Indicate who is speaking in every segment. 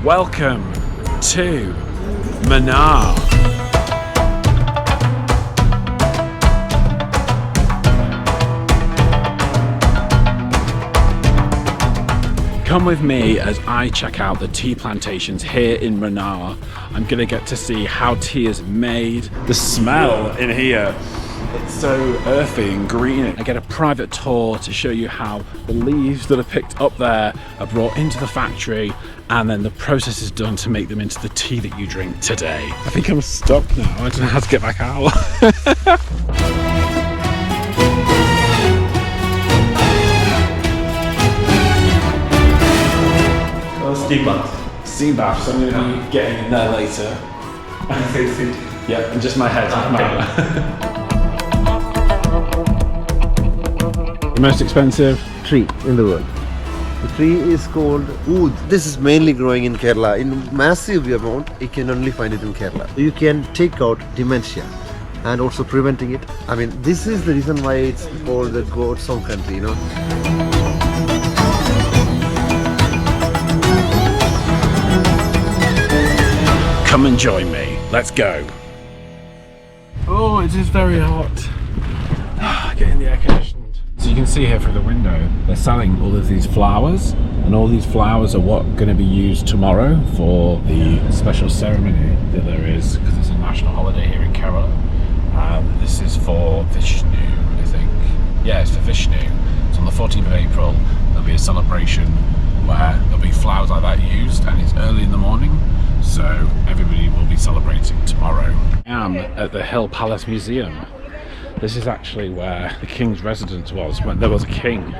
Speaker 1: Welcome to Munnar. Come with me as I check out the tea plantations here in Munnar. I'm gonna get to see how tea is made. The smell in here, it's so earthy and green. I get a private tour to show you how the leaves that are picked up there are brought into the factory and then the process is done to make them into the tea that you drink today. I think I'm stuck now. I don't know how to get back out.
Speaker 2: Steam bath.
Speaker 1: Steam bath, so I'm going to be getting in there later. Yeah, and just my head. The most expensive
Speaker 3: tree in the world. The tree is called oud. This is mainly growing in Kerala. In massive amount, you can only find it in Kerala. You can take out dementia and also preventing it. I mean, this is the reason why it's called the goat song country, you know.
Speaker 1: Come and join me. Let's go. Oh, it is very hot. Getting the air conditioned. So you can see here through the window, they're selling all of these flowers, and all these flowers are what going to be used tomorrow for the special ceremony that there is, because it's a national holiday here in Kerala. This is for Vishnu, I think. Yeah, it's for Vishnu. So on the 14th of April, there'll be a celebration where there'll be flowers like that used, and it's early in the morning. So everybody will be celebrating tomorrow. I am at the Hill Palace Museum. This is actually where the king's residence was when there was a king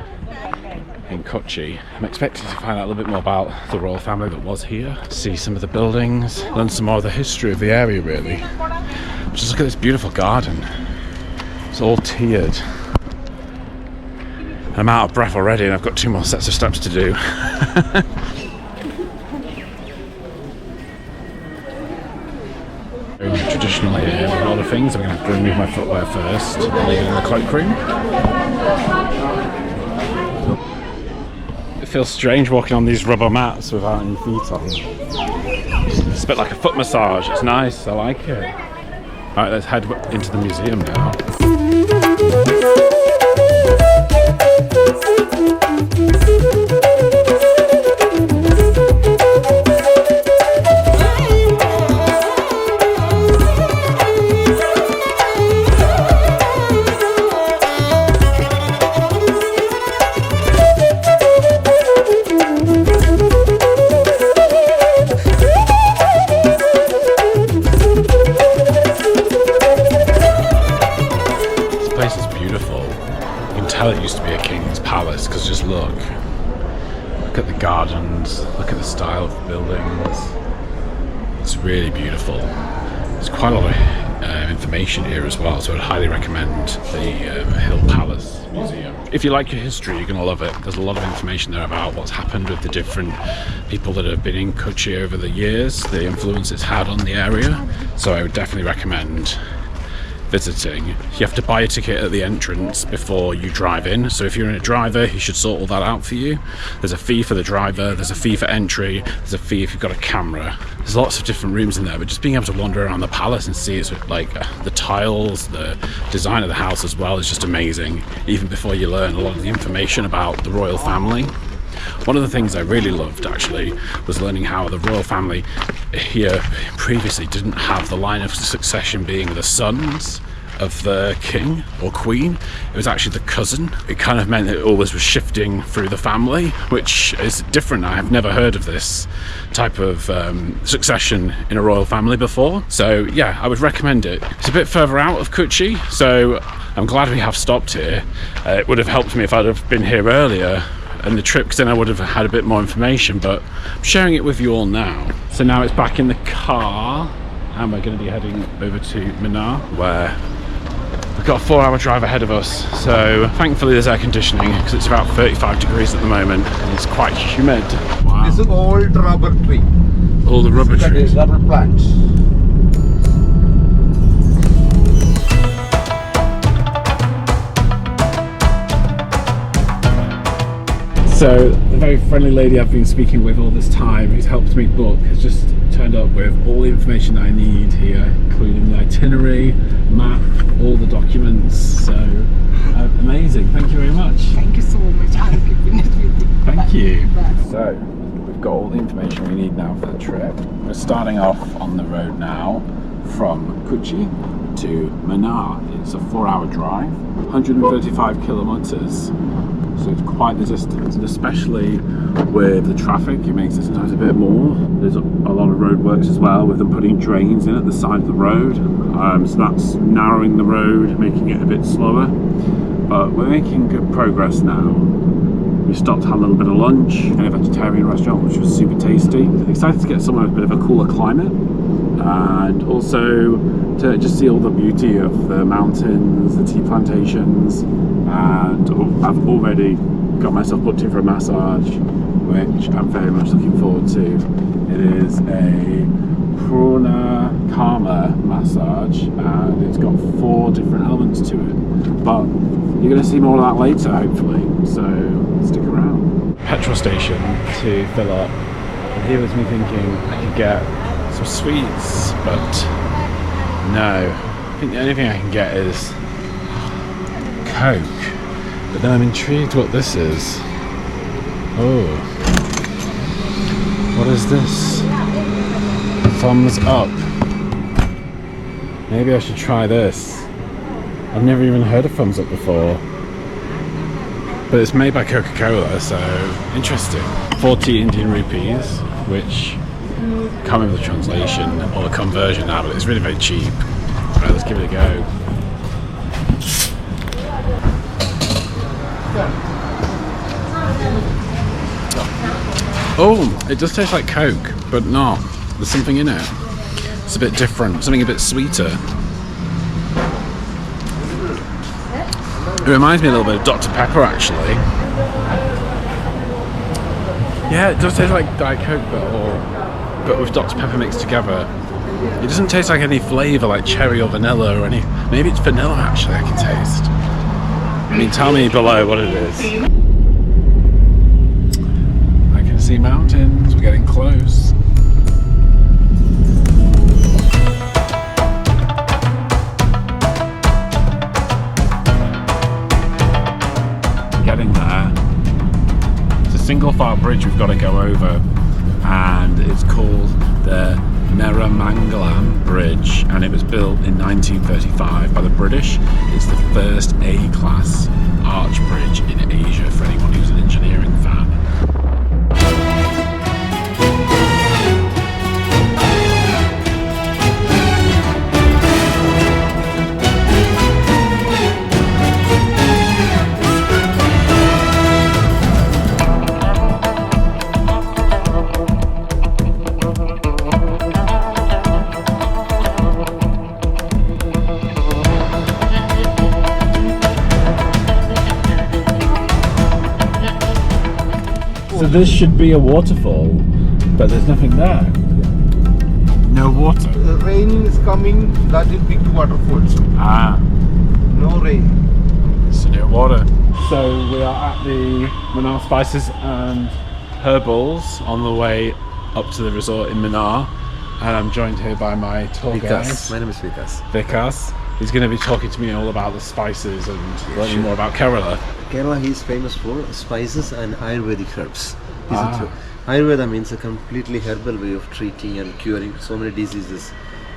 Speaker 1: in Kochi. I'm expecting to find out a little bit more about the royal family that was here, see some of the buildings, learn some more of the history of the area really. Just look at this beautiful garden. It's all tiered. I'm out of breath already and I've got 2 more sets of steps to do. Traditional here with a lot of things. I'm going to have to remove my footwear first and leave it in the cloakroom. It feels strange walking on these rubber mats without any feet on. It's a bit like a foot massage. It's nice. I like it. Alright, let's head into the museum now. It used to be a king's palace because just look at the gardens, look at the style of the buildings. It's really beautiful. There's quite a lot of information here as well, so I'd highly recommend the Hill Palace Museum. If you like your history, you're going to love it. There's a lot of information there about what's happened with the different people that have been in Kochi over the years, the influence it's had on the area, so I would definitely recommend visiting. You have to buy a ticket at the entrance before you drive in, so if you're in a driver, he should sort all that out for you. There's a fee for the driver, there's a fee for entry, there's a fee if you've got a camera. There's lots of different rooms in there, but just being able to wander around the palace and see it's like the tiles, the design of the house as well is just amazing, even before you learn a lot of the information about the royal family. One of the things I really loved actually was learning how the royal family here previously didn't have the line of succession being the sons of the king or queen. It was actually the cousin. It kind of meant that it always was shifting through the family, which is different. I have never heard of this type of succession in a royal family before. So yeah, I would recommend it. It's a bit further out of Kochi, so I'm glad we have stopped here. It would have helped me if I'd have been here earlier in the trip, because then I would have had a bit more information, but I'm sharing it with you all now. So now it's back in the car and we're going to be heading over to Munnar, where we've got a 4-hour drive ahead of us. So thankfully there's air conditioning because it's about 35 degrees at the moment and it's quite humid. Wow.
Speaker 3: This is old rubber tree.
Speaker 1: All the rubber trees.
Speaker 3: Rubber plants.
Speaker 1: So the very friendly lady I've been speaking with all this time, who's helped me book, has just turned up with all the information that I need here, including the itinerary, map, all the documents. So amazing. Thank you very much.
Speaker 4: Thank you so much. I'll keep in touch with you.
Speaker 1: Thank you.
Speaker 4: Bye.
Speaker 1: So we've got all the information we need now for the trip. We're starting off on the road now from Kochi to Munnar. It's a 4-hour drive, 135 kilometers. So it's quite the distance, and especially with the traffic, it makes it sometimes a bit more. There's a lot of roadworks as well, with them putting drains in at the side of the road. So that's narrowing the road, making it a bit slower. But we're making good progress now. We stopped to have a little bit of lunch in a vegetarian restaurant, which was super tasty. Excited to get somewhere with a bit of a cooler climate, and also to just see all the beauty of the mountains, the tea plantations. And I've already got myself booked in for a massage, which I'm very much looking forward to. It is a Purna Karma massage, and it's got 4 different elements to it. But you're going to see more of that later, hopefully, so stick around. Petrol station to fill up, and here was me thinking I could get some sweets, but no. I think the only thing I can get is Coke. But then I'm intrigued what this is. Oh. What is this? Thumbs up. Maybe I should try this. I've never even heard of thumbs up before. But it's made by Coca-Cola, so interesting. 40 Indian rupees, which I can't remember the translation or the conversion now, but it's really very cheap. Right, let's give it a go. Oh, it does taste like Coke, but not. There's something in it. It's a bit different, something a bit sweeter. It reminds me a little bit of Dr. Pepper, actually. Yeah, it does taste like Diet Coke, but with Dr. Pepper mixed together. It doesn't taste like any flavour, like cherry or vanilla or any. Maybe it's vanilla, actually, I can taste. I mean, tell me below what it is. I can see mountains, we're getting close. Getting there. It's a single file bridge we've got to go over, and it's called the Neramangalam Bridge, and it was built in 1935 by the British. It's the first A-class arch bridge in Asia for anyone who's an engineering fan. So this should be a waterfall, but there's nothing there. No water.
Speaker 3: The rain is coming, that will be 2 waterfalls.
Speaker 1: Ah.
Speaker 3: No rain.
Speaker 1: So no water. So we are at the Munnar Spices and Herbals on the way up to the resort in Munnar, and I'm joined here by my tour guide.
Speaker 3: My name is Vikas.
Speaker 1: Vikas. He's going to be talking to me all about the spices and learning more about Kerala.
Speaker 3: Kerala is famous for spices and Ayurvedic herbs. Ayurveda means a completely herbal way of treating and curing so many diseases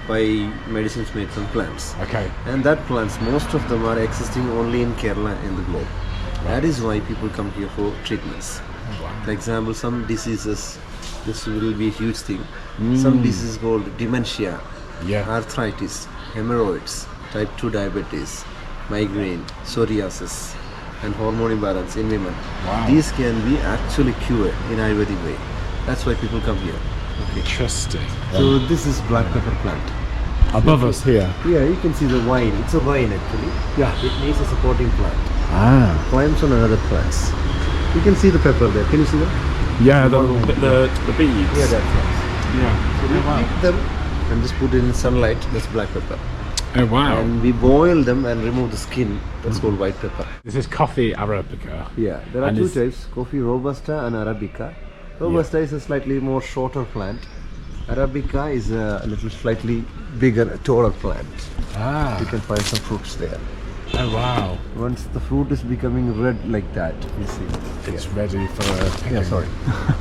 Speaker 3: by medicines made from plants.
Speaker 1: Okay.
Speaker 3: And that plants, most of them are existing only in Kerala in the globe. That is why people come here for treatments.
Speaker 1: Wow.
Speaker 3: For example, some diseases, this will be a huge thing. Some diseases called dementia, arthritis, hemorrhoids, type 2 diabetes, migraine, psoriasis, and hormone imbalance in women.
Speaker 1: Wow.
Speaker 3: These can be actually cured in Ayurvedic way. That's why people come here. Okay.
Speaker 1: Interesting.
Speaker 3: So this is black pepper plant.
Speaker 1: Above us here.
Speaker 3: Yeah, you can see the vine. It's a vine actually.
Speaker 1: Yeah.
Speaker 3: It needs a supporting plant.
Speaker 1: Ah.
Speaker 3: Climbs on another plants. You can see the pepper there. Can you see that?
Speaker 1: Yeah, the beads.
Speaker 3: Yeah, that's right.
Speaker 1: Yeah.
Speaker 3: So we pick them and just put it in sunlight. That's black pepper.
Speaker 1: Oh wow.
Speaker 3: And we boil them and remove the skin. That's called white pepper.
Speaker 1: This is coffee Arabica.
Speaker 3: Yeah, there are
Speaker 1: And
Speaker 3: two
Speaker 1: is-
Speaker 3: types, coffee Robusta and Arabica. Robusta is a slightly more shorter plant. Arabica is a little slightly bigger, taller plant.
Speaker 1: Ah.
Speaker 3: You can find some fruits there.
Speaker 1: Oh wow.
Speaker 3: Once the fruit is becoming red like that, you see.
Speaker 1: It's ready for picking.
Speaker 3: Yeah, sorry.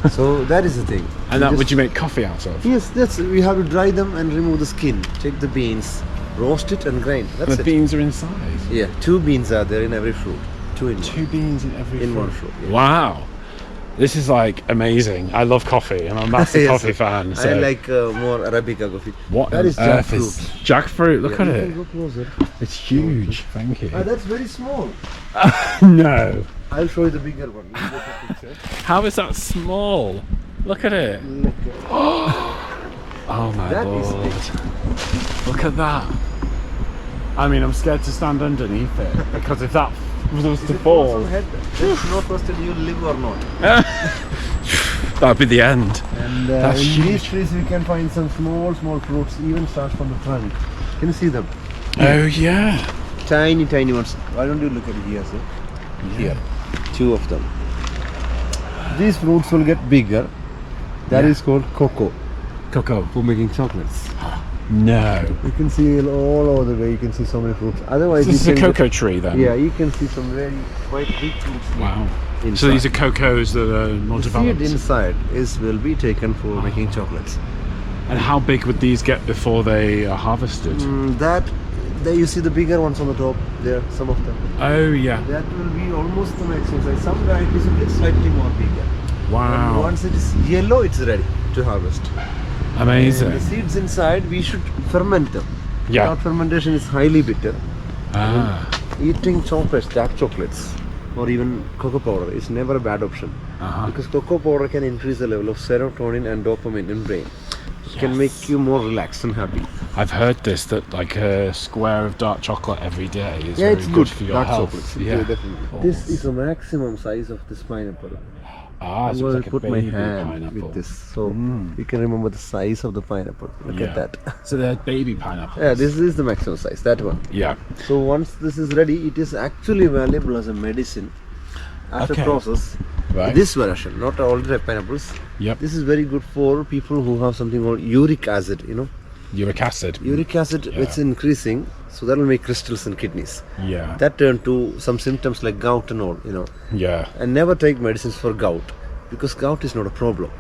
Speaker 3: So that is the thing.
Speaker 1: And that
Speaker 3: just-
Speaker 1: would you make coffee out of?
Speaker 3: Yes, that's we have to dry them and remove the skin. Take the beans, roast it and grind. That's
Speaker 1: The
Speaker 3: it.
Speaker 1: beans are inside.
Speaker 3: Yeah, 2 beans are there in every fruit. 2 in 1.
Speaker 1: 2 beans in every
Speaker 3: In
Speaker 1: fruit.
Speaker 3: one fruit, yeah.
Speaker 1: Wow. This is like amazing. I love coffee. I'm a massive
Speaker 3: Yes,
Speaker 1: coffee
Speaker 3: sir.
Speaker 1: fan. So
Speaker 3: I like more Arabica coffee.
Speaker 1: what
Speaker 3: that
Speaker 1: on
Speaker 3: is
Speaker 1: earth
Speaker 3: jackfruit.
Speaker 1: is jackfruit? Look
Speaker 3: Yeah,
Speaker 1: at
Speaker 3: you
Speaker 1: it.
Speaker 3: can go closer.
Speaker 1: It's huge. Thank you.
Speaker 3: That's very small.
Speaker 1: No.
Speaker 3: I'll show you the bigger one. You get the picture.
Speaker 1: How is that small? Look at it.
Speaker 3: Look at-
Speaker 1: Oh my
Speaker 3: That is
Speaker 1: lord. Look at that. I mean, I'm scared to stand underneath it because if that was to
Speaker 3: Is it
Speaker 1: fall,
Speaker 3: also head? That's not trusted you live or not.
Speaker 1: that'd be the end.
Speaker 3: And
Speaker 1: That's
Speaker 3: in
Speaker 1: huge.
Speaker 3: these trees we can find some small fruits, even start from the trunk. Can you see them?
Speaker 1: Oh yeah.
Speaker 3: Tiny ones. Why don't you look at it here, sir? Here. 2 of them. These fruits will get bigger. That is called cocoa
Speaker 1: Cocoa.
Speaker 3: for making chocolates.
Speaker 1: No.
Speaker 3: You can see all over the way. You can see so many fruits. Otherwise,
Speaker 1: This is
Speaker 3: you
Speaker 1: a
Speaker 3: can
Speaker 1: cocoa tree then.
Speaker 3: Yeah, you can see some very quite big fruits.
Speaker 1: Wow.
Speaker 3: Inside.
Speaker 1: So these are cocos that are more
Speaker 3: The
Speaker 1: developed.
Speaker 3: seed inside will be taken for making chocolates.
Speaker 1: And how big would these get before they are harvested?
Speaker 3: There you see the bigger ones on the top. There, some of them.
Speaker 1: Oh yeah.
Speaker 3: That will be almost the maximum size. Some varieties will get slightly more bigger. And
Speaker 1: Wow.
Speaker 3: once it is yellow, it's ready to harvest.
Speaker 1: Amazing.
Speaker 3: And the seeds inside, we should ferment them.
Speaker 1: Yeah.
Speaker 3: Without fermentation is highly bitter.
Speaker 1: Ah.
Speaker 3: Eating chocolates, dark chocolates, or even cocoa powder is never a bad option.
Speaker 1: Uh-huh.
Speaker 3: Because cocoa powder can increase the level of serotonin and dopamine in brain. It can make you more relaxed and happy.
Speaker 1: I've heard this that like a square of dark chocolate every day is
Speaker 3: Yeah,
Speaker 1: very
Speaker 3: it's
Speaker 1: good
Speaker 3: good
Speaker 1: for your
Speaker 3: dark
Speaker 1: health.
Speaker 3: chocolates.
Speaker 1: Yeah.
Speaker 3: Definitely. This is the maximum size of this pineapple.
Speaker 1: Ah,
Speaker 3: I'm
Speaker 1: so
Speaker 3: going
Speaker 1: it's
Speaker 3: to
Speaker 1: like a
Speaker 3: put my
Speaker 1: baby
Speaker 3: hand
Speaker 1: pineapple.
Speaker 3: with this, so you can remember the size of the pineapple. Look
Speaker 1: Yeah.
Speaker 3: at that.
Speaker 1: So they're baby pineapples.
Speaker 3: Yeah, this is the maximum size. That one.
Speaker 1: Yeah.
Speaker 3: So once this is ready, it is actually valuable as a medicine after
Speaker 1: Okay.
Speaker 3: process.
Speaker 1: Right.
Speaker 3: This version, not all the pineapples.
Speaker 1: Yep.
Speaker 3: This is very good for people who have something called uric acid. You know,
Speaker 1: Uric acid.
Speaker 3: uric acid
Speaker 1: Yeah.
Speaker 3: it's increasing, so that will make crystals in kidneys.
Speaker 1: Yeah.
Speaker 3: That turn to some symptoms like gout and all. You know,
Speaker 1: Yeah.
Speaker 3: and never take medicines for gout because gout is not a problem.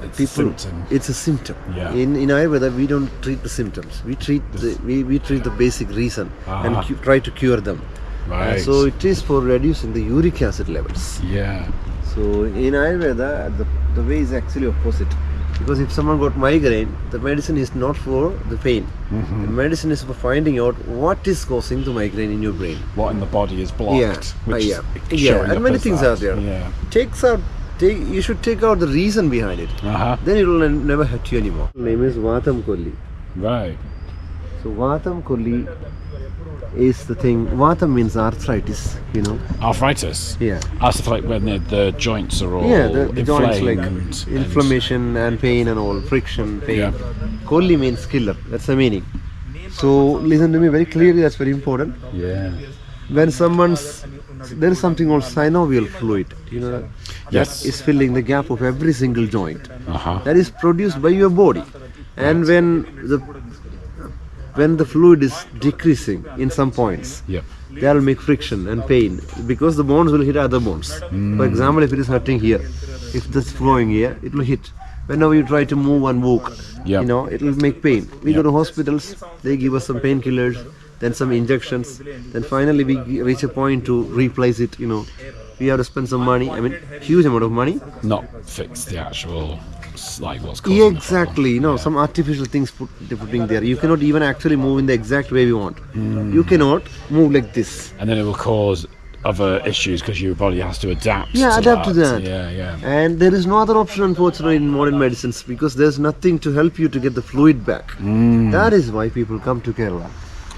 Speaker 1: It's a symptom.
Speaker 3: It's a symptom.
Speaker 1: Yeah.
Speaker 3: In Ayurveda, we don't treat the symptoms. We treat we treat the basic reason and
Speaker 1: Ah.
Speaker 3: try to cure them.
Speaker 1: Right.
Speaker 3: So it is for reducing the uric acid levels.
Speaker 1: Yeah.
Speaker 3: So in Ayurveda, the way is actually opposite. Because if someone got migraine, the medicine is not for the pain.
Speaker 1: Mm-hmm.
Speaker 3: The medicine is for finding out what is causing the migraine in your brain.
Speaker 1: What in the body is blocked.
Speaker 3: Yeah.
Speaker 1: Which
Speaker 3: Yeah.
Speaker 1: is
Speaker 3: Yeah,
Speaker 1: showing
Speaker 3: and
Speaker 1: up
Speaker 3: many
Speaker 1: as
Speaker 3: things
Speaker 1: that.
Speaker 3: are there.
Speaker 1: Yeah.
Speaker 3: You should take out the reason behind it.
Speaker 1: Uh-huh.
Speaker 3: Then it will never hurt you anymore. Name is Vatam Kolli.
Speaker 1: Right.
Speaker 3: So Vatam Kolli is the thing. Vatam means arthritis, you know.
Speaker 1: Arthritis.
Speaker 3: Yeah.
Speaker 1: That's like when the joints are all
Speaker 3: Yeah, the joints like
Speaker 1: inflamed and-
Speaker 3: inflammation and pain and all, friction, pain.
Speaker 1: Yeah.
Speaker 3: Kolli means killer. That's the meaning. So listen to me very clearly. That's very important.
Speaker 1: Yeah.
Speaker 3: When there is something called synovial fluid. You know that?
Speaker 1: Yes.
Speaker 3: That is filling the gap of every single joint.
Speaker 1: Uh-huh.
Speaker 3: That is produced by your body. And when the fluid is decreasing in some points,
Speaker 1: Yep.
Speaker 3: that will make friction and pain because the bones will hit other bones. For example, if it is hurting here, if this flowing here, it will hit. Whenever you try to move and walk,
Speaker 1: Yep.
Speaker 3: you know, it will make pain. We go to hospitals, they give us some painkillers, then some injections, then finally we reach a point to replace it, you know. We have to spend some money, I mean, huge amount of money.
Speaker 1: Not fix the actual like what's causing the problem.
Speaker 3: Exactly, you know, some artificial things they're putting there. You cannot even actually move in the exact way we want. You cannot move like this.
Speaker 1: And then it will cause other issues because your body has to adapt.
Speaker 3: Yeah,
Speaker 1: to
Speaker 3: adapt to that.
Speaker 1: Yeah, yeah.
Speaker 3: And there is no other option, unfortunately, in modern medicines because there's nothing to help you to get the fluid back. That is why people come to Kerala.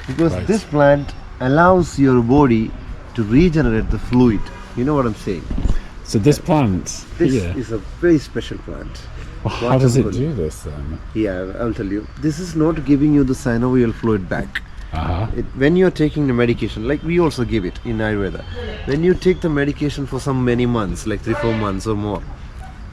Speaker 3: Because
Speaker 1: Right.
Speaker 3: this plant allows your body to regenerate the fluid. You know what I'm saying?
Speaker 1: So this plant
Speaker 3: This
Speaker 1: here,
Speaker 3: is a very special plant.
Speaker 1: how does it
Speaker 3: Vatam
Speaker 1: do this then?
Speaker 3: Yeah, I'll tell you. This is not giving you the synovial fluid back. When you're taking the medication, like we also give it in Ayurveda, when you take the medication for some many months, like 3-4 months or more,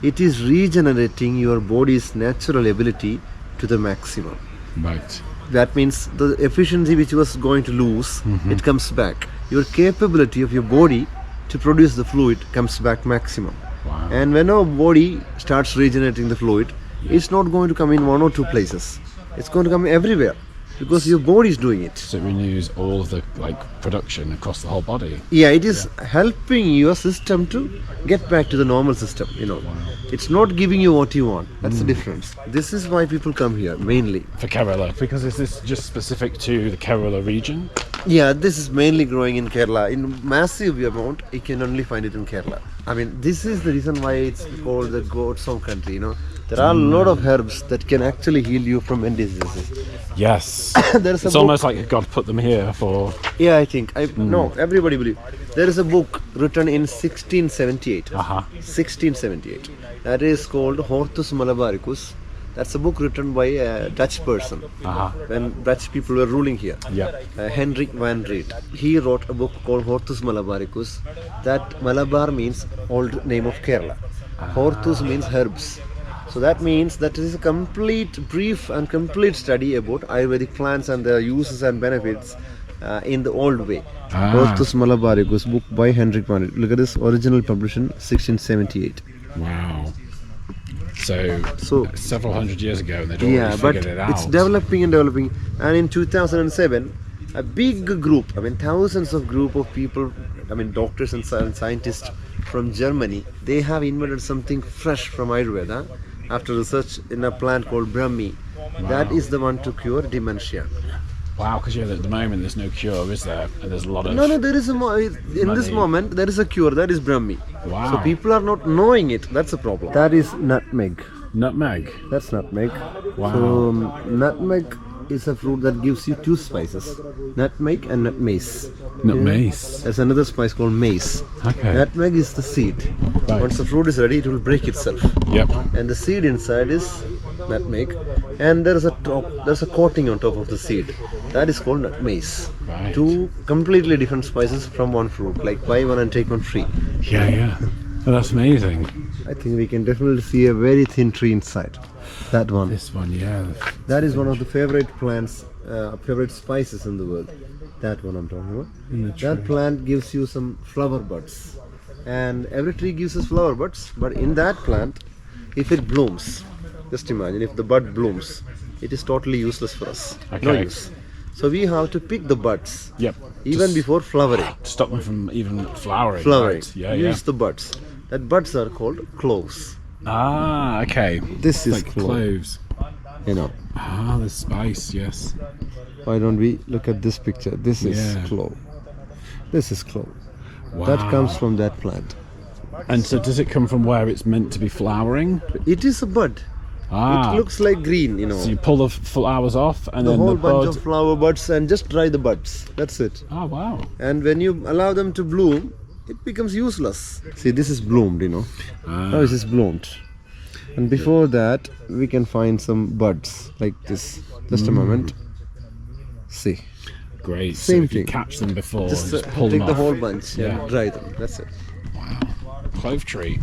Speaker 3: it is regenerating your body's natural ability to the maximum.
Speaker 1: Right.
Speaker 3: That means the efficiency which was going to lose, it comes back. Your capability of your body to produce the fluid comes back maximum.
Speaker 1: Wow.
Speaker 3: And when our body starts regenerating the fluid, it's not going to come in 1 or 2 places. It's going to come everywhere because your body is doing it.
Speaker 1: So it renews all of the production across the whole body.
Speaker 3: Yeah, it is helping your system to get back to the normal system, It's not giving you what you want. That's the difference. This is why people come here, mainly.
Speaker 1: For Kerala, because is this just specific to the Kerala region?
Speaker 3: Yeah, this is mainly growing in Kerala. In massive amount, you can only find it in Kerala. I mean, this is the reason why it's called the goat's home country, There are a lot of herbs that can actually heal you from any diseases.
Speaker 1: Yes.
Speaker 3: There's
Speaker 1: It's almost like God put them here for...
Speaker 3: Yeah, I think. No, everybody believes. There is a book written in 1678. 1678. That is called Hortus Malabaricus. That's a book written by a Dutch person when Dutch people were ruling here.
Speaker 1: Yeah.
Speaker 3: Hendrik van Reet. He wrote a book called Hortus Malabaricus. That Malabar means old name of Kerala. Hortus means herbs. So that means that it is a complete brief and complete study about Ayurvedic plants and their uses and benefits in the old way. Hortus Malabaricus, book by Hendrik van Reet. Look at this, original published in 1678.
Speaker 1: Wow. So several hundred years ago, and they'd already figured it out.
Speaker 3: It's developing and developing. And in 2007, a big group, thousands of group of people, doctors and scientists from Germany, they have invented something fresh from Ayurveda after research in a plant called Brahmi.
Speaker 1: Wow.
Speaker 3: That is the one to cure dementia.
Speaker 1: Wow, because at the moment there's no cure, is there? And there's a lot of...
Speaker 3: No, there is this moment, there is a cure, that is Brahmi.
Speaker 1: Wow.
Speaker 3: So people are not knowing it, that's a problem. That is nutmeg.
Speaker 1: Nutmeg?
Speaker 3: That's nutmeg.
Speaker 1: Wow.
Speaker 3: So nutmeg is a fruit that gives you 2 spices, nutmeg and nutmace.
Speaker 1: Nutmace?
Speaker 3: There's another spice called mace.
Speaker 1: Okay.
Speaker 3: Nutmeg is the seed.
Speaker 1: Right.
Speaker 3: Once the fruit is ready, it will break itself.
Speaker 1: Yep.
Speaker 3: And the seed inside is nutmeg, and there's a coating on top of the seed. That is called nutmace.
Speaker 1: Right.
Speaker 3: 2 completely different spices from one fruit, like buy one and take one free.
Speaker 1: Yeah. Oh, that's amazing.
Speaker 3: I think we can definitely see a very thin tree inside. That one.
Speaker 1: This one, yeah.
Speaker 3: That is one of the favorite plants, favorite spices in the world. That one I'm talking about. That plant gives you some flower buds. And every tree gives us flower buds, but in that plant, if it blooms, just imagine if the bud blooms, it is totally useless for us.
Speaker 1: Okay.
Speaker 3: No use. So we have to pick the buds.
Speaker 1: Yep.
Speaker 3: Even before flowering.
Speaker 1: To stop them from even flowering.
Speaker 3: Flowering.
Speaker 1: Right. Yeah,
Speaker 3: Use the buds. That buds are called cloves.
Speaker 1: Ah, okay.
Speaker 3: This is
Speaker 1: like cloves. Ah, the spice, yes.
Speaker 3: Why don't we look at this picture? This is clove. This is clove.
Speaker 1: Wow.
Speaker 3: That comes from that plant.
Speaker 1: And so does it come from where it's meant to be flowering?
Speaker 3: It is a bud.
Speaker 1: Ah.
Speaker 3: It looks like green,
Speaker 1: So you pull the flowers off and
Speaker 3: the
Speaker 1: then
Speaker 3: whole
Speaker 1: the
Speaker 3: bunch
Speaker 1: bud...
Speaker 3: of flower buds and just dry the buds. That's it.
Speaker 1: Oh, wow.
Speaker 3: And when you allow them to bloom, it becomes useless. See, this is bloomed, Now it is bloomed. And before that, we can find some buds like this. Just a moment. See.
Speaker 1: Great.
Speaker 3: Same
Speaker 1: so if you
Speaker 3: thing.
Speaker 1: catch them before,
Speaker 3: Just
Speaker 1: pull
Speaker 3: take
Speaker 1: them
Speaker 3: the
Speaker 1: off.
Speaker 3: whole bunch and dry them. That's it.
Speaker 1: Wow. Clove tree.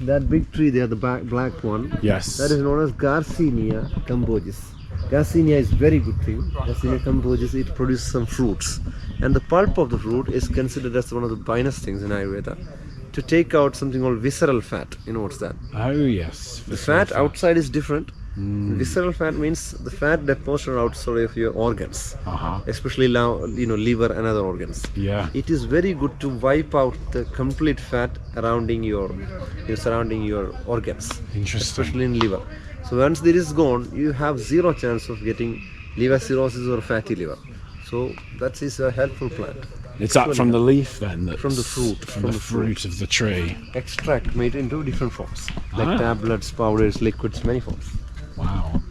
Speaker 3: That big tree there, the black one.
Speaker 1: Yes.
Speaker 3: That is known as Garcinia camboges. Garcinia is very good tree. Garcinia camboges, it produces some fruits. And the pulp of the fruit is considered as one of the finest things in Ayurveda. To take out something called visceral fat. You know what's that?
Speaker 1: Oh, yes.
Speaker 3: The fat outside is different. Visceral fat means the fat deposited outside of your organs, especially liver and other organs.
Speaker 1: Yeah.
Speaker 3: It is very good to wipe out the complete fat surrounding your organs,
Speaker 1: Interesting.
Speaker 3: especially in liver. So once it is gone, you have 0 chance of getting liver cirrhosis or fatty liver. So that is a helpful plant.
Speaker 1: It's that from the leaf then? That's
Speaker 3: From the fruit.
Speaker 1: From the fruit of the tree.
Speaker 3: Extract made into different forms, like tablets, powders, liquids, many forms.
Speaker 1: Wow.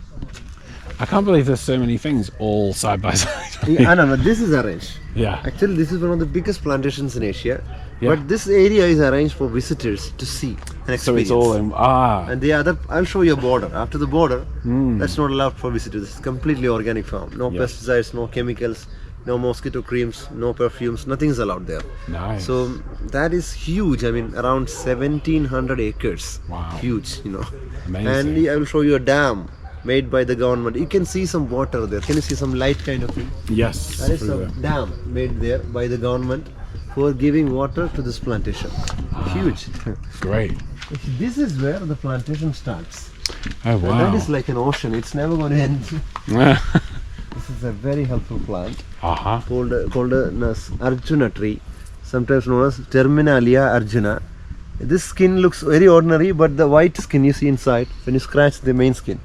Speaker 1: I can't believe there's so many things all side by side.
Speaker 3: No, this is arranged.
Speaker 1: Yeah.
Speaker 3: Actually, this is one of the biggest plantations in Asia.
Speaker 1: Yeah.
Speaker 3: But this area is arranged for visitors to see and experience.
Speaker 1: So it's all in...
Speaker 3: And the other, I'll show you a border. After the border, that's not allowed for visitors. It's completely organic farm. No pesticides, no chemicals, no mosquito creams, no perfumes, nothing's allowed there.
Speaker 1: Nice.
Speaker 3: So that is huge. I mean, around 1,700 acres.
Speaker 1: Wow.
Speaker 3: Huge, you know.
Speaker 1: Amazing.
Speaker 3: And I will show you a dam made by the government. You can see some water there. Can you see some light kind of thing?
Speaker 1: Yes.
Speaker 3: That is
Speaker 1: through
Speaker 3: a
Speaker 1: there.
Speaker 3: dam made there by the government for giving water to this plantation. Huge.
Speaker 1: Great.
Speaker 3: This is where the plantation starts.
Speaker 1: Oh
Speaker 3: And
Speaker 1: wow.
Speaker 3: that is like an ocean. It's never going to end. This is a very helpful plant
Speaker 1: Uh-huh.
Speaker 3: called as Arjuna tree, sometimes known as Terminalia Arjuna. This skin looks very ordinary, but the white skin you see inside, when you scratch the main skin,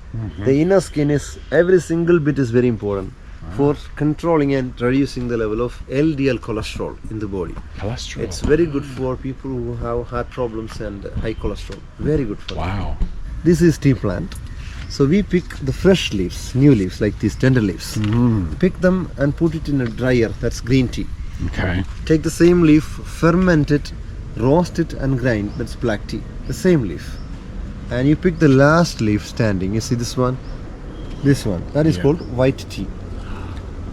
Speaker 3: the inner skin is, every single bit is very important for controlling and reducing the level of LDL cholesterol in the body.
Speaker 1: Cholesterol.
Speaker 3: It's very good for people who have heart problems and high cholesterol. Very good for them.
Speaker 1: Wow.
Speaker 3: This is tea plant. So we pick the fresh leaves, new leaves like these tender leaves. Pick them and put it in a dryer, that's green tea.
Speaker 1: Okay.
Speaker 3: Take the same leaf, ferment it, roast it and grind, that's black tea. The same leaf. And you pick the last leaf standing, you see this one? This one, that is
Speaker 1: Yeah.
Speaker 3: called white tea.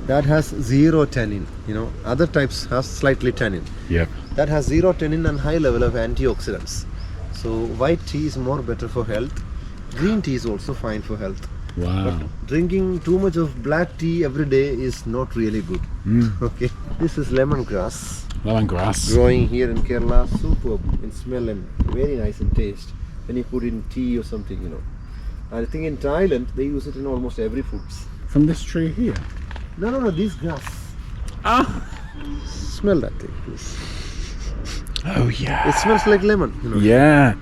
Speaker 3: That has zero tannin, you know, other types have slightly tannin.
Speaker 1: Yep.
Speaker 3: That has zero tannin and high level of antioxidants. So white tea is more better for health. Green tea is also fine for health.
Speaker 1: Wow.
Speaker 3: Drinking too much of black tea every day is not really good. Okay. This is lemongrass
Speaker 1: Lemongrass.
Speaker 3: growing here in Kerala. Superb in smell and very nice in taste. When you put in tea or something, you know. I think in Thailand they use it in almost every foods.
Speaker 1: From this tree here.
Speaker 3: No, this grass.
Speaker 1: Ah.
Speaker 3: Smell that thing, please.
Speaker 1: Oh yeah.
Speaker 3: It smells like lemon, you know.
Speaker 1: Yeah.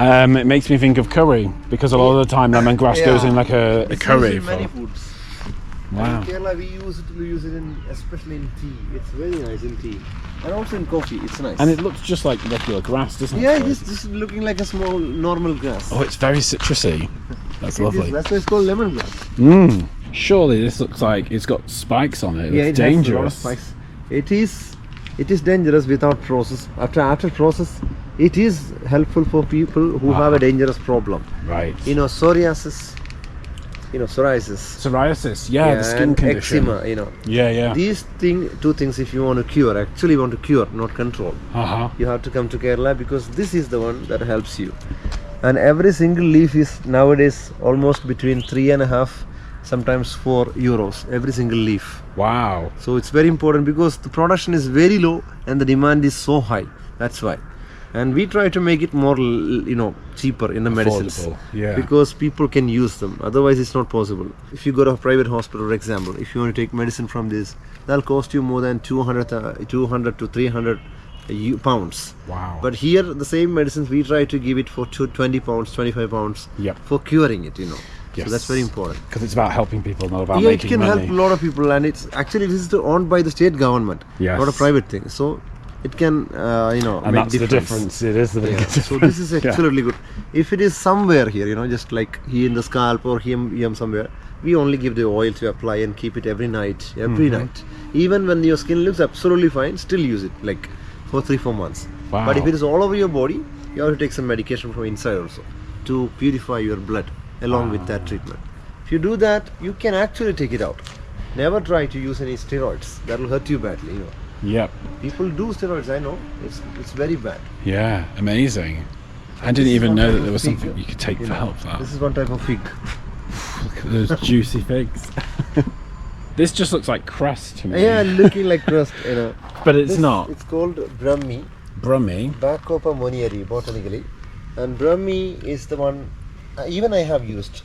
Speaker 1: It makes me think of curry because a lot of the time lemongrass goes in like a
Speaker 3: It's
Speaker 1: curry.
Speaker 3: used in many
Speaker 1: For,
Speaker 3: foods.
Speaker 1: wow.
Speaker 3: In Kerala we use it in, especially in tea. It's very nice in tea. And also in coffee, it's nice.
Speaker 1: And it looks just like regular grass, doesn't it?
Speaker 3: yeah, this is looking like a small normal grass.
Speaker 1: Oh, it's very citrusy. That's lovely.
Speaker 3: That's why it's called lemongrass.
Speaker 1: Surely this looks like it's got spikes on it.
Speaker 3: Yeah,
Speaker 1: It's
Speaker 3: it has a lot of
Speaker 1: dangerous.
Speaker 3: spikes. It is dangerous without process. After process, it is helpful for people who have a dangerous problem.
Speaker 1: Right.
Speaker 3: You know, psoriasis. You know, psoriasis.
Speaker 1: Psoriasis. Yeah, the skin
Speaker 3: and
Speaker 1: condition.
Speaker 3: eczema. You know,
Speaker 1: Yeah.
Speaker 3: these two things. If you want to cure, actually want to cure, not control.
Speaker 1: Uh-huh.
Speaker 3: You have to come to Kerala because this is the one that helps you. And every single leaf is nowadays almost between 3.5, sometimes 4 euros. Every single leaf.
Speaker 1: Wow.
Speaker 3: So it's very important because the production is very low and the demand is so high. That's why. And we try to make it more, cheaper in the medicines.
Speaker 1: Affordable, yeah.
Speaker 3: Because people can use them. Otherwise, it's not possible. If you go to a private hospital, for example, if you want to take medicine from this, that'll cost you more than 200 to 300 pounds.
Speaker 1: Wow.
Speaker 3: But here, the same medicines, we try to give it for 20 pounds, 25 pounds
Speaker 1: Yep.
Speaker 3: for curing it,
Speaker 1: Yes.
Speaker 3: So that's very important.
Speaker 1: Because it's about helping people, not about
Speaker 3: Yeah, it
Speaker 1: making
Speaker 3: can
Speaker 1: money.
Speaker 3: help a lot of people, and it's actually this is owned by the state government,
Speaker 1: Yes.
Speaker 3: not a private thing. So it can,
Speaker 1: And
Speaker 3: make
Speaker 1: that's the difference. It is the
Speaker 3: Yeah.
Speaker 1: biggest
Speaker 3: So this is
Speaker 1: Yeah.
Speaker 3: absolutely good. If it is somewhere here, just like here in the scalp or here somewhere, we only give the oil to apply and keep it every night. Night. Even when your skin looks absolutely fine, still use it like for 3-4 months.
Speaker 1: Wow.
Speaker 3: But if it is all over your body, you have to take some medication from inside also to purify your blood along with that treatment. If you do that, you can actually take it out. Never try to use any steroids. That will hurt you badly.
Speaker 1: Yep.
Speaker 3: People do steroids. I know it's very bad.
Speaker 1: Yeah. Amazing. I didn't
Speaker 3: This is
Speaker 1: even
Speaker 3: one
Speaker 1: know
Speaker 3: type
Speaker 1: that
Speaker 3: of
Speaker 1: there was
Speaker 3: fig,
Speaker 1: something you could take to help that.
Speaker 3: This is one type of fig.
Speaker 1: Look at those juicy figs. This just looks like crust to me.
Speaker 3: Yeah, looking like crust.
Speaker 1: But it's not.
Speaker 3: It's called Brahmi,
Speaker 1: Brummy.
Speaker 3: Bacopa monieri, botanically, and Brahmi is the one. Even I have used,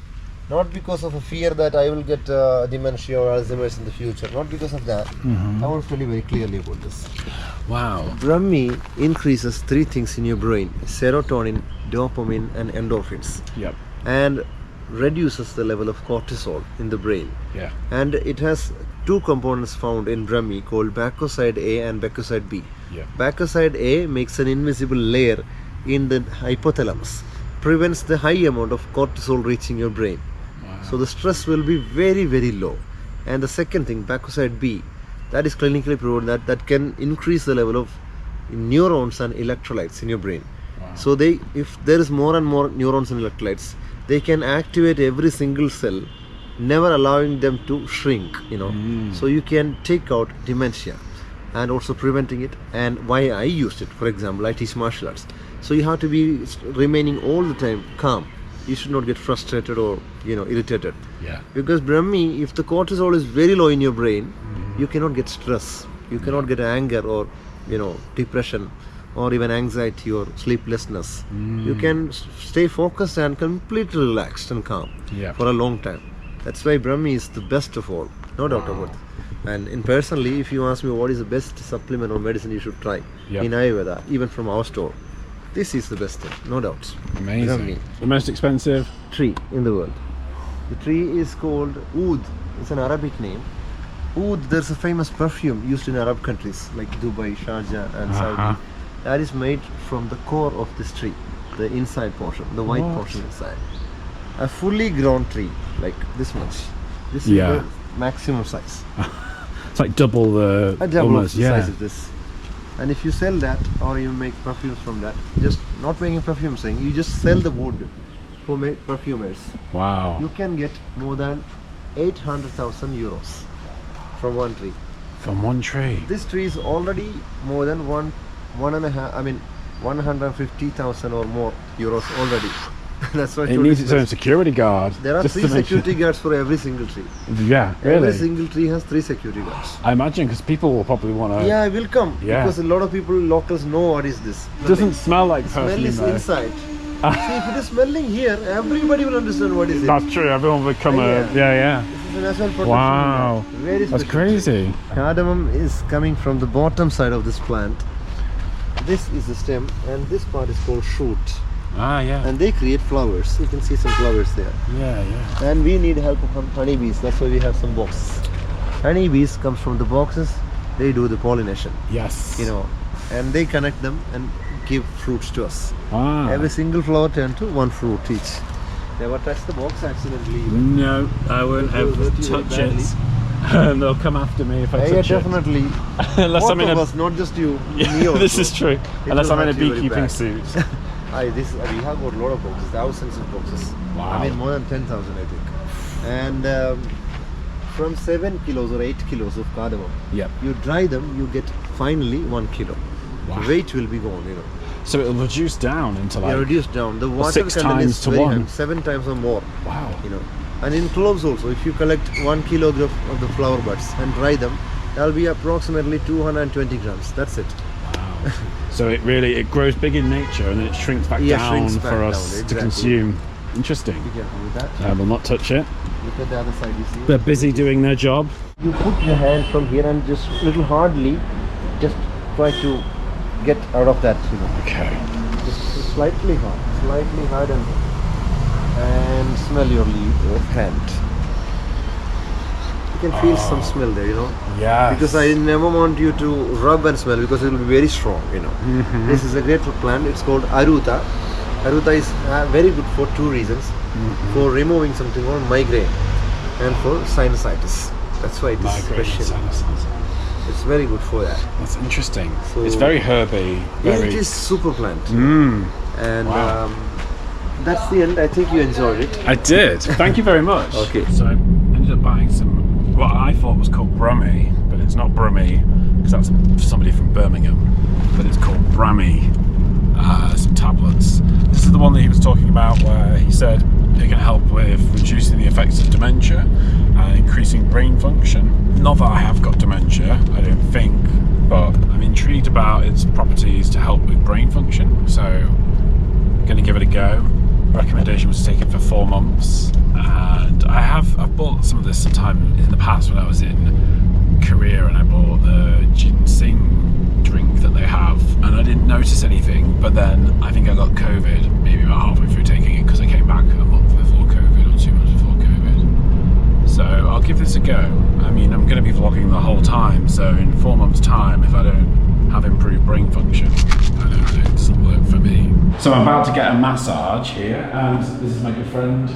Speaker 3: not because of a fear that I will get dementia or Alzheimer's in the future. Not because of that. I want to tell you very clearly about this.
Speaker 1: Wow.
Speaker 3: Brahmi increases 3 things in your brain: serotonin, dopamine, and endorphins,
Speaker 1: Yep.
Speaker 3: and reduces the level of cortisol in the brain.
Speaker 1: Yeah.
Speaker 3: And it has 2 components found in Brahmi called bacoside A and bacoside B.
Speaker 1: Yeah.
Speaker 3: Bacoside A makes an invisible layer in the hypothalamus, prevents the high amount of cortisol reaching your brain. So the stress will be very, very low. And the second thing, bacoside B, that is clinically proven that can increase the level of neurons and electrolytes in your brain. So if there is more and more neurons and electrolytes, they can activate every single cell never allowing them to shrink, you know. So you can take out dementia and also preventing it. And why I used it, for example, I teach martial arts. So you have to be remaining all the time calm. You should not get frustrated or, you know, irritated.
Speaker 1: Yeah.
Speaker 3: Because Brahmi, if the cortisol is very low in your brain, you cannot get stress. You cannot get anger or, you know, depression or even anxiety or sleeplessness. You can stay focused and completely relaxed and calm for a long time. That's why Brahmi is the best of all, no doubt about it. And personally, if you ask me what is the best supplement or medicine you should try in Ayurveda, even from our store, this is the best thing, no doubts.
Speaker 1: Amazing.
Speaker 3: Brahmi.
Speaker 1: The most expensive
Speaker 3: Tree in the world. The tree is called oud. It's an Arabic name. Oud, there's a famous perfume used in Arab countries like Dubai, Sharjah and Saudi. That is made from the core of this tree, the inside portion, the white portion inside. A fully grown tree, like this much. This is the maximum size.
Speaker 1: It's like double the almost,
Speaker 3: the size of this. And if you sell that or you make perfumes from that, just not making perfume saying, you just sell the wood for perfumers.
Speaker 1: Wow.
Speaker 3: You can get more than 800,000 euros from one tree.
Speaker 1: From one tree.
Speaker 3: This tree is already more than 150,000 or more euros already. That's why
Speaker 1: it needs its own security guard.
Speaker 3: There are 3 security guards for every single tree.
Speaker 1: Yeah, really.
Speaker 3: Every single tree has 3 security guards.
Speaker 1: I imagine because people will probably want to.
Speaker 3: Yeah, I will come because a lot of people, locals, know what is this.
Speaker 1: It doesn't smell like perfume.
Speaker 3: Smell is inside. See, if it is smelling here, everybody will understand what is it.
Speaker 1: That's true. Everyone will become
Speaker 3: Yeah.
Speaker 1: This
Speaker 3: This is a national protection.
Speaker 1: Wow.
Speaker 3: Very
Speaker 1: That's
Speaker 3: special.
Speaker 1: crazy.
Speaker 3: Cardamom is coming from the bottom side of this plant. This is the stem, and this part is called shoot. And they create flowers. You can see some flowers there. And we need help from honeybees. That's why we have some boxes. Honeybees comes from the boxes. They do the pollination.
Speaker 1: Yes.
Speaker 3: You know, and they connect them and give fruits to us.
Speaker 1: Ah.
Speaker 3: Every single flower turns to one fruit each. Never touch the box accidentally.
Speaker 1: No, I won't ever touch it. And they'll come after me if I touch
Speaker 3: definitely.
Speaker 1: it. Unless I'm in a.
Speaker 3: Us, not just you. Me also.
Speaker 1: This is true. Unless
Speaker 3: will
Speaker 1: I'm in a
Speaker 3: hurt you very
Speaker 1: beekeeping
Speaker 3: bad.
Speaker 1: suit.
Speaker 3: We have got a lot of boxes, thousands of boxes.
Speaker 1: Wow.
Speaker 3: I mean, more than 10,000, I think. And from 7 kilos or 8 kilos of cardamom, you dry them, you get finally 1 kilo.
Speaker 1: Wow.
Speaker 3: The weight will be gone, you know.
Speaker 1: So it'll reduce down into like.
Speaker 3: Reduced down. The water
Speaker 1: 6
Speaker 3: content
Speaker 1: times
Speaker 3: is
Speaker 1: to
Speaker 3: very
Speaker 1: 1.
Speaker 3: high, 7 times or more.
Speaker 1: Wow.
Speaker 3: You know. And in cloves also, if you collect 1 kilogram of the flower buds and dry them, that'll be approximately 220 grams. That's it.
Speaker 1: Wow. So it grows big in nature and then it shrinks back down for us to consume. Interesting.
Speaker 3: Be careful with that.
Speaker 1: I will not touch it.
Speaker 3: Look at the other side, you see.
Speaker 1: They're busy doing their job.
Speaker 3: You put your hand from here and just little hardly, just try to get out of that, you know.
Speaker 1: Okay.
Speaker 3: Just slightly hard and smell your hand. You can feel some smell there, you know.
Speaker 1: Yeah.
Speaker 3: Because I never want you to rub and smell because it will be very strong, you know. This is a great plant. It's called Aruta. Aruta is very good for 2 reasons. For removing something called migraine and for sinusitis. That's why it is special. It's very good for that.
Speaker 1: That's interesting.
Speaker 3: So
Speaker 1: it's very herby. Very...
Speaker 3: It is super plant. And
Speaker 1: wow.
Speaker 3: That's the end. I think you enjoyed it.
Speaker 1: I did. Thank you very much.
Speaker 3: Okay.
Speaker 1: So I ended up buying some what I thought was called Brummy, but it's not Brummy because that's somebody from Birmingham. But it's called Brammy. Some tablets. This is the one that he was talking about where he said it can help with reducing the effects of dementia and increasing brain function. Not that I have got dementia, I don't think, but I'm intrigued about its properties to help with brain function, so I'm going to give it a go. Recommendation was to take it for 4 months, and I've bought some of this sometime in the past when I was in Korea, and I bought the ginseng drink that they have, and I didn't notice anything, but then I think I got COVID maybe about halfway through taking it because I came back a month before COVID or 2 months before COVID. So I'll give this a go. I mean, I'm going to be vlogging the whole time, so in 4 months time, if I don't have improved brain function, I don't know, it doesn't work for me. So I'm about to get a massage here, and this is my good friend.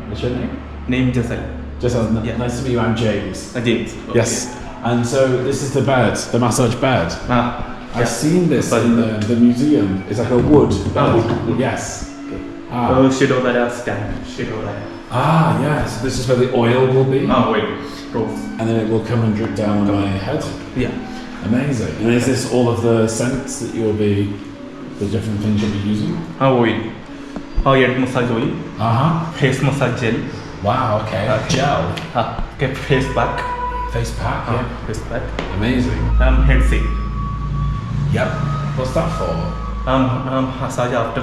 Speaker 1: What's your name?
Speaker 2: Name Jasal.
Speaker 1: Jasal,
Speaker 2: Yeah.
Speaker 1: nice to meet you. I'm James.
Speaker 2: James.
Speaker 1: Yes. And so this is the bed, the massage bed. I've seen this in the museum. It's like a wood bed.
Speaker 2: Wood.
Speaker 1: Yes.
Speaker 2: Shadow stand. Shadow
Speaker 1: Ah, yes. This is where the oil will be.
Speaker 2: Wait. Rose.
Speaker 1: And then it will come and drip down on my head.
Speaker 2: Yeah.
Speaker 1: Amazing. And is this all of the scents that you'll be, the different things you'll be using?
Speaker 2: Oil. Head massage oil. Face massage gel.
Speaker 1: Wow, okay. Gel.
Speaker 2: Okay, face pack.
Speaker 1: Face pack, yeah.
Speaker 2: Face pack.
Speaker 1: Amazing.
Speaker 2: Head seat.
Speaker 1: Yep. What's that for?
Speaker 2: Massage after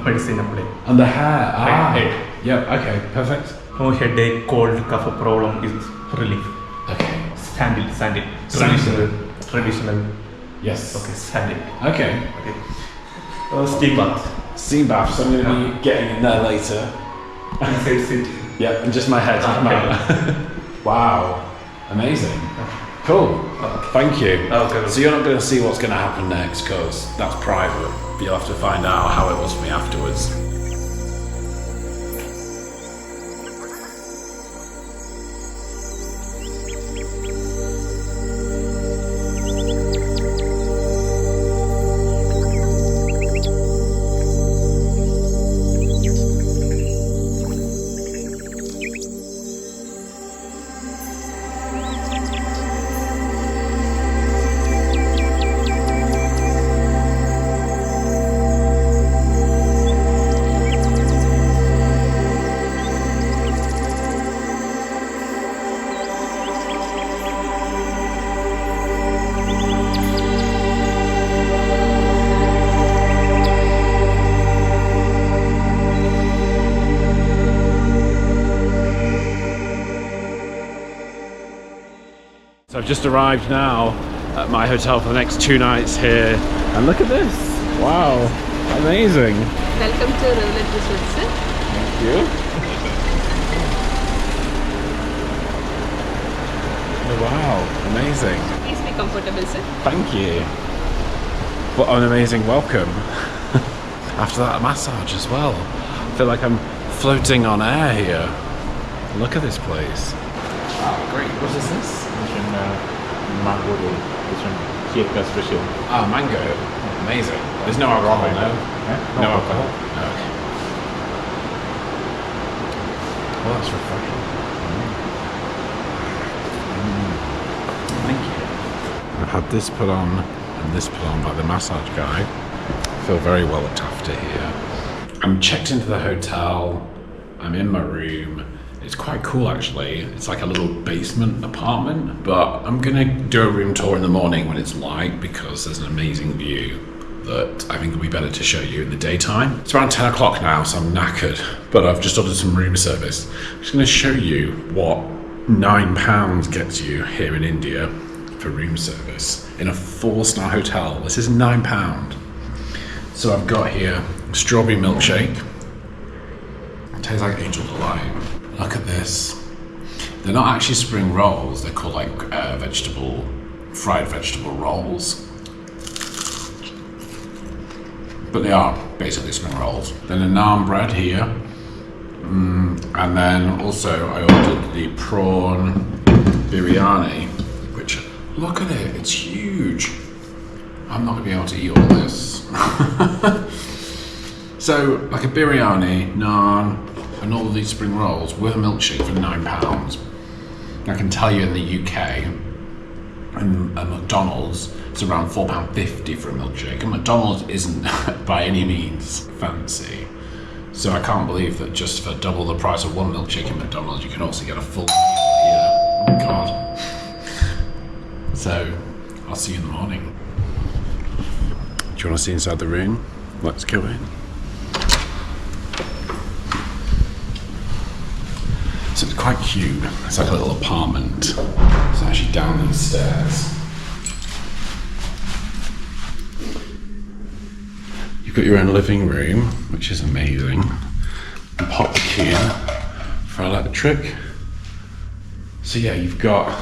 Speaker 2: medicine apply.
Speaker 1: And the hair.
Speaker 2: Head.
Speaker 1: Yep, okay, perfect.
Speaker 2: Headache, cold, cough problem is relief.
Speaker 1: Okay.
Speaker 2: Sandal.
Speaker 1: Sandal.
Speaker 2: Traditional.
Speaker 1: Yes.
Speaker 2: Okay, sandal.
Speaker 1: Okay.
Speaker 2: Steam bath.
Speaker 1: Steam bath, so I'm going to be getting in there later.
Speaker 2: Inside seat.
Speaker 1: Yep, and just my head. Wow. Amazing. Cool. Thank you.
Speaker 2: Okay.
Speaker 1: So you're not going to see what's going to happen next because that's private. But you'll have to find out how it was for me afterwards. So I've just arrived now at my hotel for the next 2 nights here, and look at this! Wow, amazing!
Speaker 4: Welcome to Rivulet Resort, sir.
Speaker 1: Thank you. Oh, wow, amazing!
Speaker 4: Please be comfortable, sir.
Speaker 1: Thank you. What an amazing welcome! After that massage as well, I feel like I'm floating on air here. Look at this place. Wow, great! What is this?
Speaker 2: Mango roll. This one, Chiaca special.
Speaker 1: Ah, mango. Amazing. There's no alcohol, no? No alcohol? No, okay. Well, that's refreshing. Thank you. I've had this put on and this put on by the massage guy. I feel very well looked after here. I'm checked into the hotel. I'm in my room. It's quite cool actually. It's like a little basement apartment, but I'm gonna do a room tour in the morning when it's light because there's an amazing view that I think will be better to show you in the daytime. It's around 10 o'clock now, so I'm knackered, but I've just ordered some room service. I'm just gonna show you what £9 gets you here in India for room service in a 4-star hotel. This is £9. So I've got here strawberry milkshake. It tastes like Angel Delight. Look at this. They're not actually spring rolls, they're called like fried vegetable rolls. But they are basically spring rolls. Then a naan bread here. And then also I ordered the prawn biryani, which, look at it, it's huge. I'm not gonna be able to eat all this. So like a biryani, naan, and all of these spring rolls with a milkshake for £9. I can tell you in the UK, and at McDonald's, it's around £4.50 for a milkshake, and McDonald's isn't by any means fancy. So I can't believe that just for double the price of one milkshake in McDonald's, you can also get a full meal here. Oh God. So, I'll see you in the morning. Do you want to see inside the room? Let's go in. So it's quite cute. It's like a little apartment. It's actually down these stairs. You've got your own living room, which is amazing. And pop the key in for electric. So yeah, you've got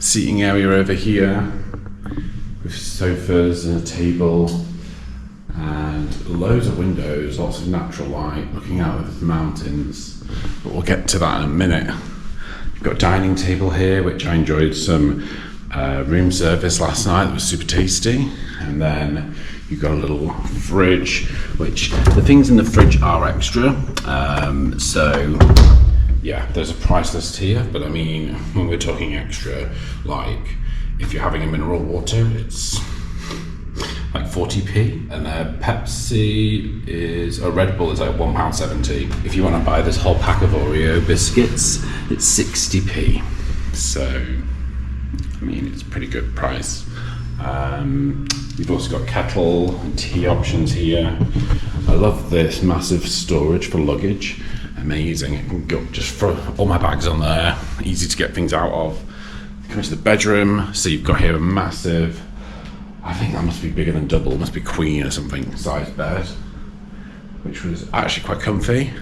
Speaker 1: seating area over here with sofas and a table and loads of windows, lots of natural light looking out over the mountains. But we'll get to that in a minute. You've got a dining table here, which I enjoyed some room service last night. It was super tasty. And then You've got a little fridge, which the things in the fridge are extra. So yeah, there's a price list here, but I mean, when we're talking extra, like if you're having a mineral water, it's like 40p, and a Pepsi is, a Red Bull is like £1.70. If you want to buy this whole pack of Oreo biscuits, it's 60p. So, I mean, it's a pretty good price. You've also got kettle and tea options here. I love this massive storage for luggage. Amazing. It can go just for all my bags on there. Easy to get things out of. Come to the bedroom. So you've got here a massive, I think that must be bigger than double, must be queen or something, size bed, which was actually quite comfy.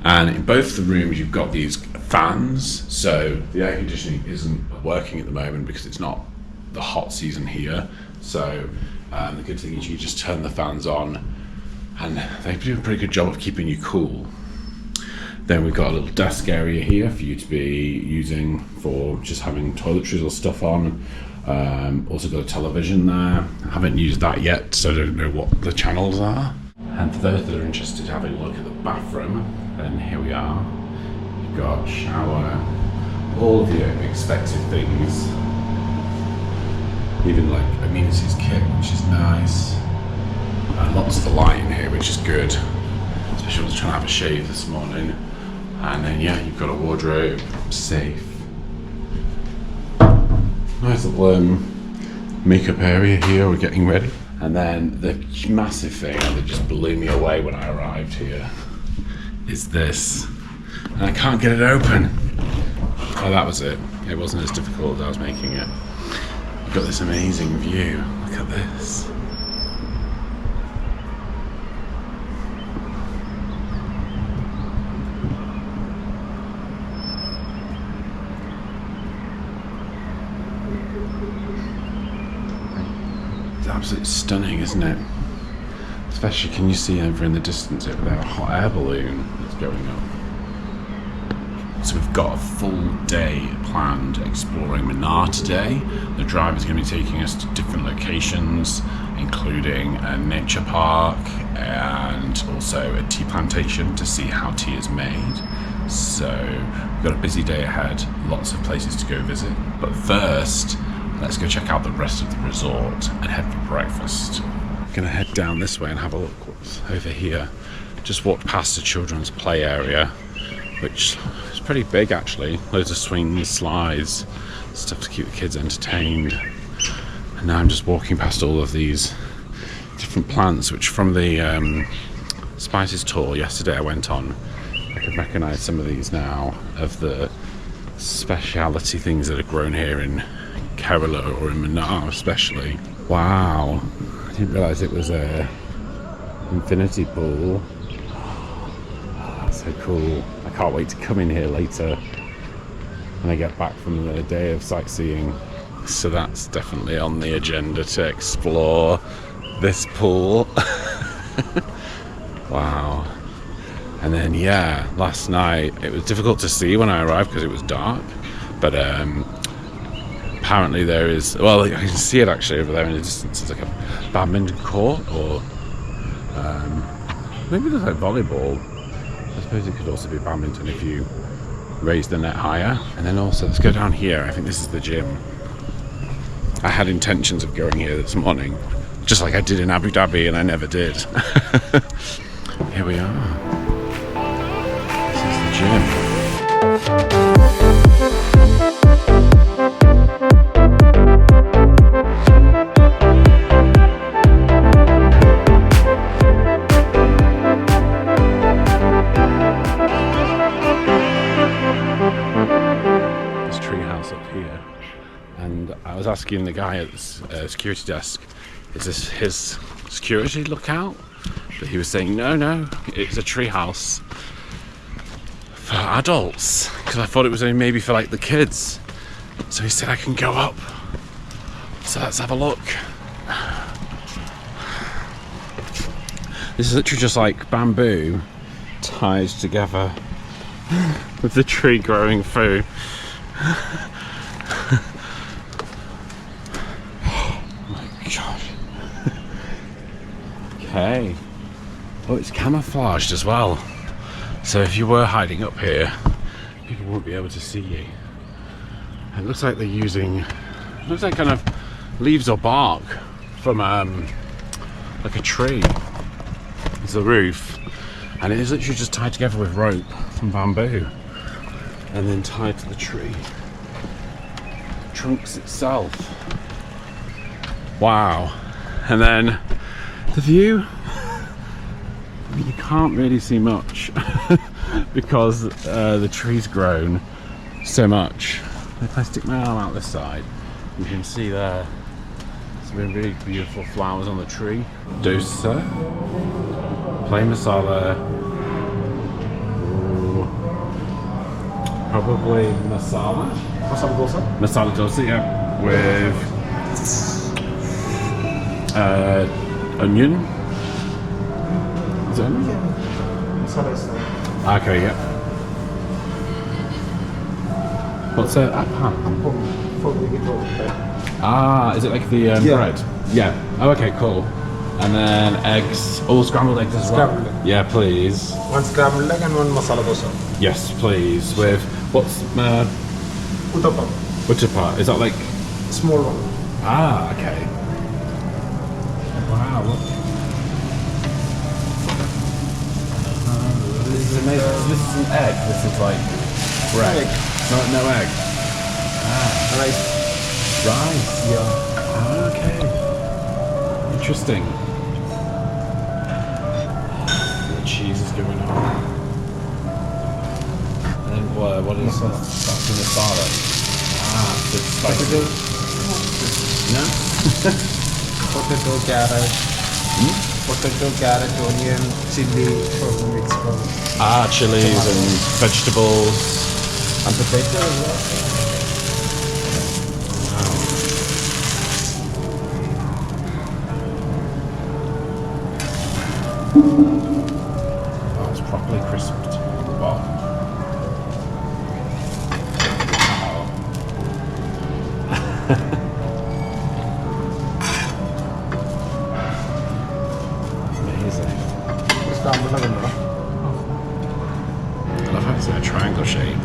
Speaker 1: And in both the rooms you've got these fans, so the air conditioning isn't working at the moment because it's not the hot season here. So the good thing is you just turn the fans on and they do a pretty good job of keeping you cool. Then we've got a little desk area here for you to be using for just having toiletries or stuff on. Also got a television there. I haven't used that yet, so I don't know what the channels are. And for those that are interested in having a look at the bathroom, then here we are. You've got a shower, all of your expected things. Even like amenities kit, which is nice. Lots of the light in here, which is good. Especially when I was trying to have a shave this morning. And then yeah, you've got a wardrobe, safe. Nice little makeup area here, we're getting ready. And then the massive thing that just blew me away when I arrived here is this. And I can't get it open. Oh, that was it. It wasn't as difficult as I was making it. You've got this amazing view. Look at this. Absolutely stunning, isn't it? Especially, can you see over in the distance over there a hot air balloon that's going up? So we've got a full day planned exploring Munnar today. The driver's going to be taking us to different locations, including a nature park and also a tea plantation to see how tea is made. So we've got a busy day ahead, lots of places to go visit. But first, let's go check out the rest of the resort and head for breakfast. I'm gonna head down this way and have a look what's over here. Just walked past the children's play area, which is pretty big actually. Loads of swings, slides, stuff to keep the kids entertained. And now I'm just walking past all of these different plants, which from the spices tour yesterday I went on, I can recognise some of these now, of the speciality things that are grown here in Kerala or in Munnar especially. Wow, I didn't realise it was a infinity pool. That's so cool. I can't wait to come in here later when I get back from the day of sightseeing. So that's definitely on the agenda, to explore this pool. Wow. And then yeah, last night it was difficult to see when I arrived because it was dark, but apparently there is, well, I can see it actually over there in the distance. It's like a badminton court, or maybe there's like volleyball. I suppose it could also be badminton if you raise the net higher. And then also, let's go down here. I think this is the gym. I had intentions of going here this morning, just like I did in Abu Dhabi, and I never did. Here we are. This is the gym. Asking the guy at the security desk, is this his security lookout? But he was saying no, it's a tree house for adults, because I thought it was only maybe for like the kids. So he said I can go up, so let's have a look. This is literally just like bamboo tied together with the tree growing through. Okay. Oh, it's camouflaged as well. So if you were hiding up here, people won't be able to see you. It looks like they're using, looks like kind of leaves or bark from like a tree. It's the roof, and it is literally just tied together with rope from bamboo, and then tied to the tree trunks itself. Wow. And then the view, you can't really see much because the tree's grown so much. If I stick my arm out this side, you can see there some really beautiful flowers on the tree. Dosa, plain masala, probably masala.
Speaker 5: Masala dosa?
Speaker 1: Masala dosa, yeah, with onion. Is it onion?
Speaker 5: Masala is
Speaker 1: Okay, yeah. What's a appam?
Speaker 5: for vegetable.
Speaker 1: Ah, is it like the bread? Yeah. Oh, okay, cool. And then eggs, all scrambled eggs as well?
Speaker 5: Scrambled egg.
Speaker 1: Yeah, please.
Speaker 5: One scrambled egg and one masala dosa.
Speaker 1: Yes, please. With, what's
Speaker 5: Uttapam.
Speaker 1: uttapa? Is that like,
Speaker 5: Small one.
Speaker 1: ah, okay. Wow, look. This is amazing. This is an egg. This is like bread.
Speaker 5: Egg.
Speaker 1: No egg.
Speaker 5: Rice.
Speaker 1: Rice.
Speaker 5: Yeah.
Speaker 1: Ah, okay. Interesting. The cheese is going on. And then what is
Speaker 5: Masala.
Speaker 1: that's in the salad? Ah, so it's spicy. No?
Speaker 5: Potato, carrot. Potato, carrot, onion, chili, mixed from.
Speaker 1: Ah, chilies and vegetables.
Speaker 5: And potato as well.
Speaker 1: Oh, it's properly crisped at the bottom. Amazing.
Speaker 5: Scrambled egg.
Speaker 1: I love how it's in a triangle shape.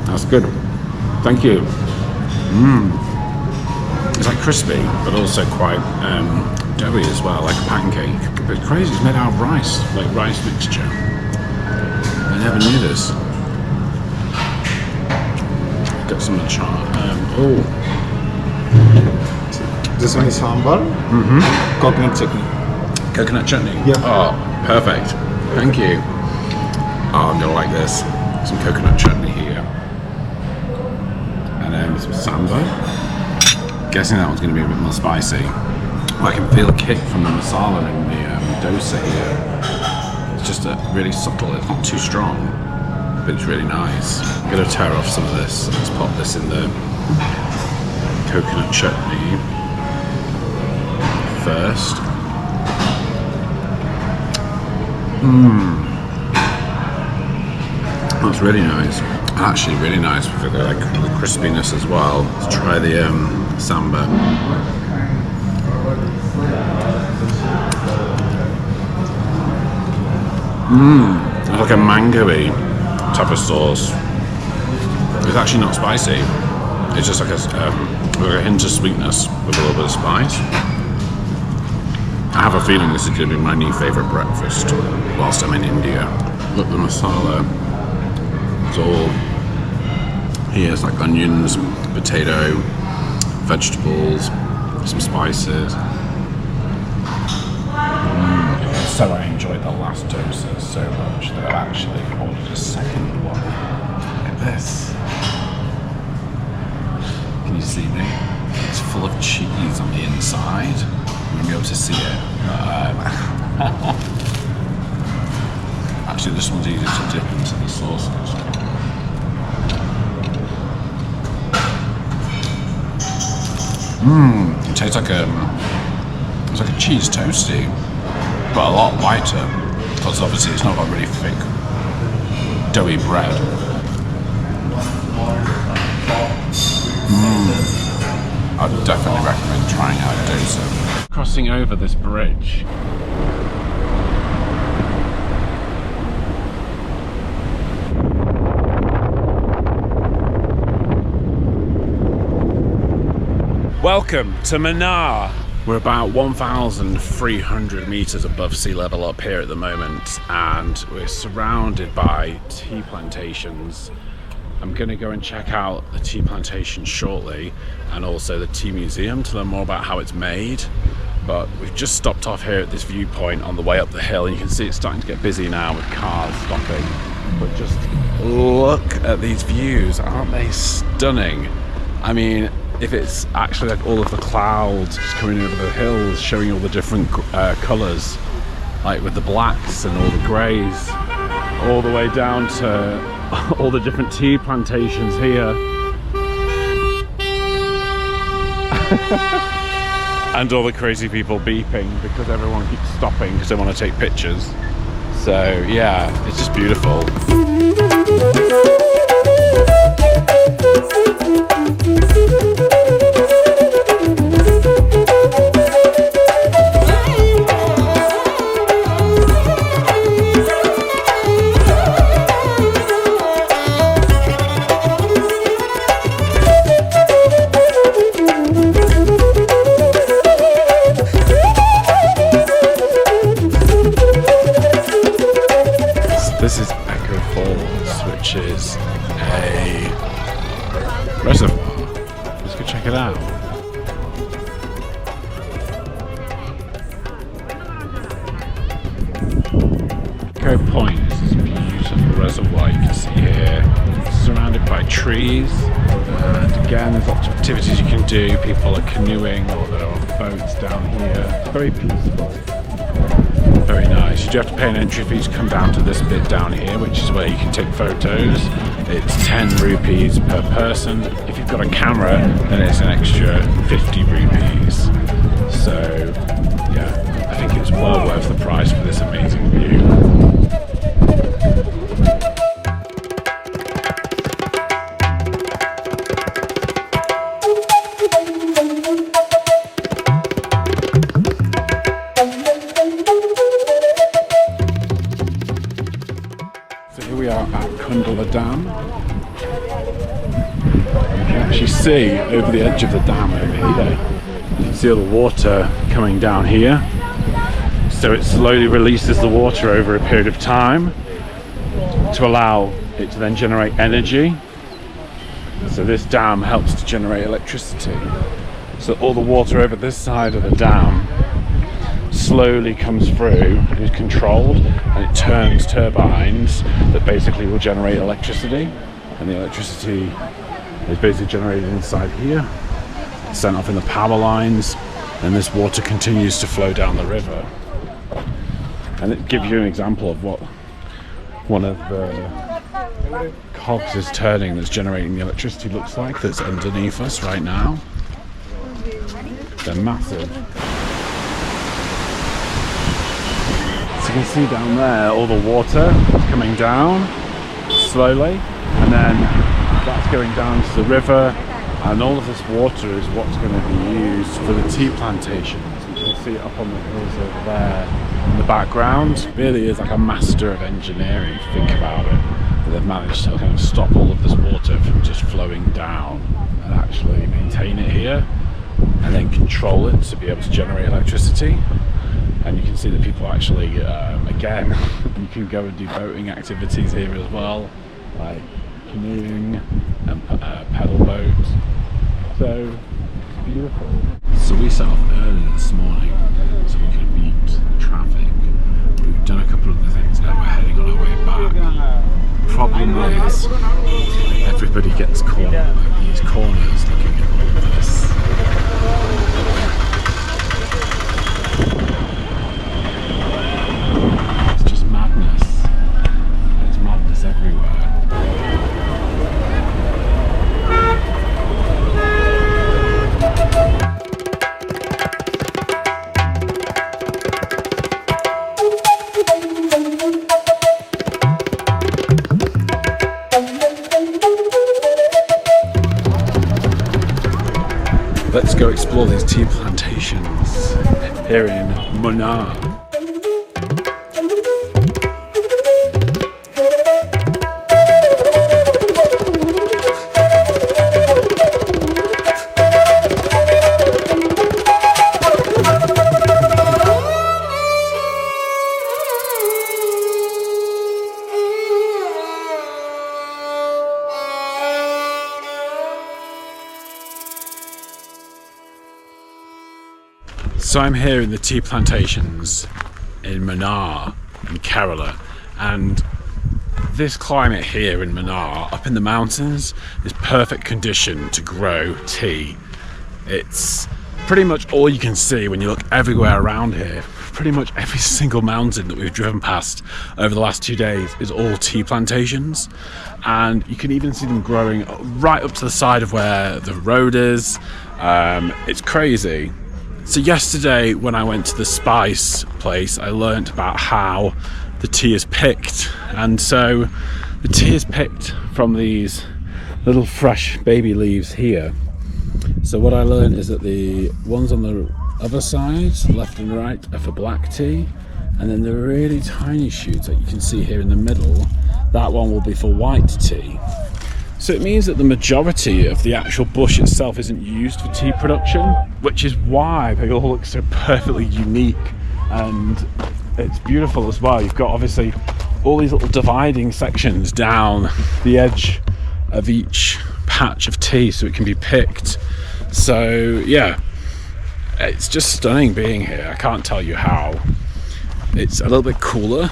Speaker 1: That's good. Thank you. It's like crispy, but also quite doughy as well, like a pancake. But it's crazy, it's made out of rice, like rice mixture. I never knew this. Got some char.
Speaker 5: This one is sambar. Coconut chutney.
Speaker 1: Coconut chutney.
Speaker 5: Yeah.
Speaker 1: Oh, perfect. Thank you. Oh, I'm gonna like this. Some coconut chutney here. And then some sambar. Guessing that one's going to be a bit more spicy. I can feel a kick from the masala in the dosa here. It's just really subtle, it's not too strong, but it's really nice. I'm going to tear off some of this. Let's pop this in the coconut chutney first. That's really nice. Actually, really nice with the crispiness as well. Let's try the samba. It's like a mango-y type of sauce. It's actually not spicy. It's just like a hint of sweetness with a little bit of spice. I have a feeling this is going to be my new favourite breakfast whilst I'm in India. Look, the masala. It's all here. It's like onions, potato, vegetables, some spices. So I enjoyed the last dosa so much that I've actually ordered a second one. Look at this. Can you see me? It's full of cheese on the inside. You won't be able to see it. Actually, this one's easy to dip into the sauces. It tastes like it's like a cheese toasty, but a lot lighter because obviously it's not got really thick, doughy bread. I'd definitely recommend trying out Dosa. Crossing over this bridge. Welcome to Munnar. We're about 1,300 meters above sea level up here at the moment, and we're surrounded by tea plantations. I'm going to go and check out the tea plantation shortly, and also the tea museum to learn more about how it's made. But we've just stopped off here at this viewpoint on the way up the hill, and you can see it's starting to get busy now with cars stopping. But just look at these views, aren't they stunning? I mean, if it's actually like all of the clouds just coming over the hills, showing all the different colours, like with the blacks and all the greys, all the way down to all the different tea plantations here. And all the crazy people beeping because everyone keeps stopping because they want to take pictures. So yeah, it's just beautiful. This is Echo Falls, which is a reservoir. Let's go check it out. Echo Point is this beautiful reservoir you can see here. It's surrounded by trees, and again there's lots of activities you can do. People are canoeing, or there are boats down here. It's very peaceful. Very nice. You do have to pay an entry fee to come down to this bit down here, which is where you can take photos. It's 10 rupees per person. If you've got a camera, then it's an extra 50 rupees. So yeah, I think it's well worth the price for this amazing view. Kundala Dam. You can actually see over the edge of the dam over here. You can see all the water coming down here. So it slowly releases the water over a period of time to allow it to then generate energy. So this dam helps to generate electricity. So all the water over this side of the dam slowly comes through and is controlled, and it turns turbines that basically will generate electricity, and the electricity is basically generated inside here, it's sent off in the power lines, and this water continues to flow down the river. And it gives you an example of what one of the cogs is turning that's generating the electricity looks like, that's underneath us right now. They're massive. So you can see down there all the water coming down slowly, and then that's going down to the river, and all of this water is what's going to be used for the tea plantations. You can see it up on the hills over there in the background. It really is like a master of engineering, if you think about it, that they've managed to kind of stop all of this water from just flowing down and actually maintain it here and then control it to be able to generate electricity. And you can see that people actually, again, you can go and do boating activities here as well, like canoeing and pedal boats. So it's beautiful. So we set off early this morning so we could beat traffic. We've done a couple of the things, now we're heading on our way back. Problem is, everybody gets caught by these corners looking at all of this. let's go explore these tea plantations here in Munnar. So I'm here in the tea plantations in Munnar in Kerala, and this climate here in Munnar up in the mountains is perfect condition to grow tea. It's pretty much all you can see when you look everywhere around here. Pretty much every single mountain that we've driven past over the last 2 days is all tea plantations, and you can even see them growing right up to the side of where the road is. It's crazy. So yesterday when I went to the spice place, I learnt about how the tea is picked, and so the tea is picked from these little fresh baby leaves here. So what I learned is that the ones on the other side, left and right, are for black tea, and then the really tiny shoots that you can see here in the middle, that one will be for white tea. So it means that the majority of the actual bush itself isn't used for tea production, which is why they all look so perfectly unique, and it's beautiful as well. You've got obviously all these little dividing sections down the edge of each patch of tea so it can be picked. So yeah, it's just stunning being here. I can't tell you how. It's a little bit cooler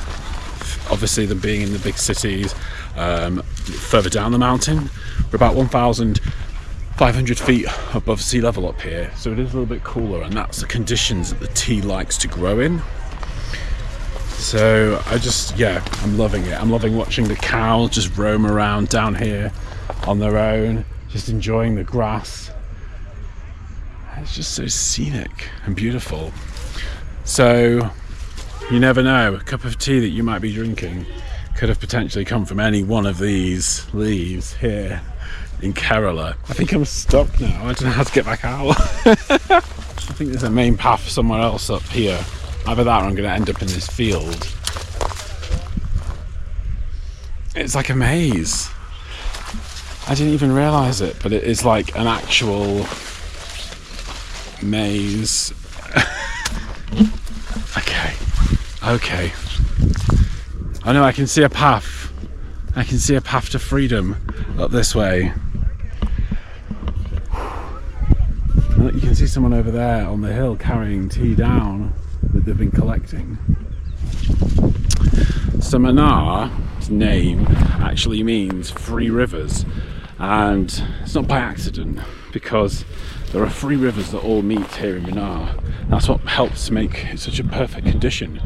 Speaker 1: obviously than being in the big cities. Further down the mountain, we're about 1,500 feet above sea level up here, so it is a little bit cooler, and that's the conditions that the tea likes to grow in. So I'm loving it. I'm loving watching the cows just roam around down here on their own, just enjoying the grass. It's just so scenic and beautiful. So you never know, a cup of tea that you might be drinking could have potentially come from any one of these leaves here in Kerala. I think I'm stuck now. I don't know how to get back out. I think there's a main path somewhere else up here. Either that or I'm going to end up in this field. It's like a maze. I didn't even realise it, but it is like an actual maze. Okay. I know I can see a path. I can see a path to freedom up this way. And look, you can see someone over there on the hill carrying tea down that they've been collecting. So Munnar's name actually means 3 rivers, and it's not by accident, because there are 3 rivers that all meet here in Munnar. That's what helps make it such a perfect condition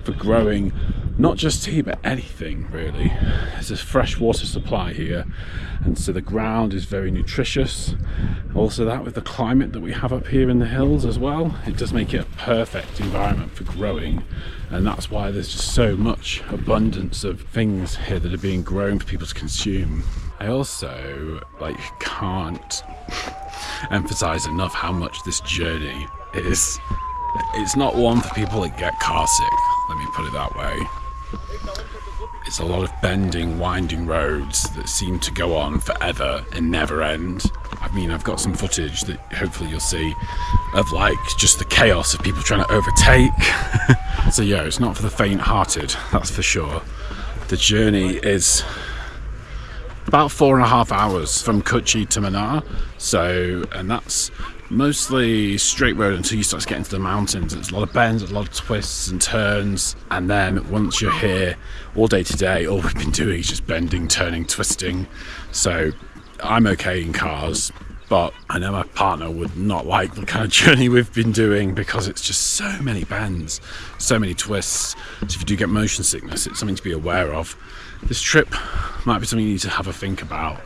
Speaker 1: for growing not just tea but anything really. There's a fresh water supply here, and so the ground is very nutritious. Also that with the climate that we have up here in the hills as well, it does make it a perfect environment for growing, and that's why there's just so much abundance of things here that are being grown for people to consume. I also can't emphasize enough how much this journey is. It's not one for people that get car sick, let me put it that way. It's a lot of bending, winding roads that seem to go on forever and never end. I mean, I've got some footage that hopefully you'll see of just the chaos of people trying to overtake. So yeah, it's not for the faint-hearted, that's for sure. The journey is about 4.5 hours from Kochi to Munnar, and that's mostly straight road until you start to get into the mountains. It's a lot of bends, a lot of twists and turns, and then once you're here all day today, all we've been doing is just bending, turning, twisting. So I'm okay in cars, but I know my partner would not like the kind of journey we've been doing, because it's just so many bends, so many twists. So if you do get motion sickness, it's something to be aware of. This trip might be something you need to have a think about.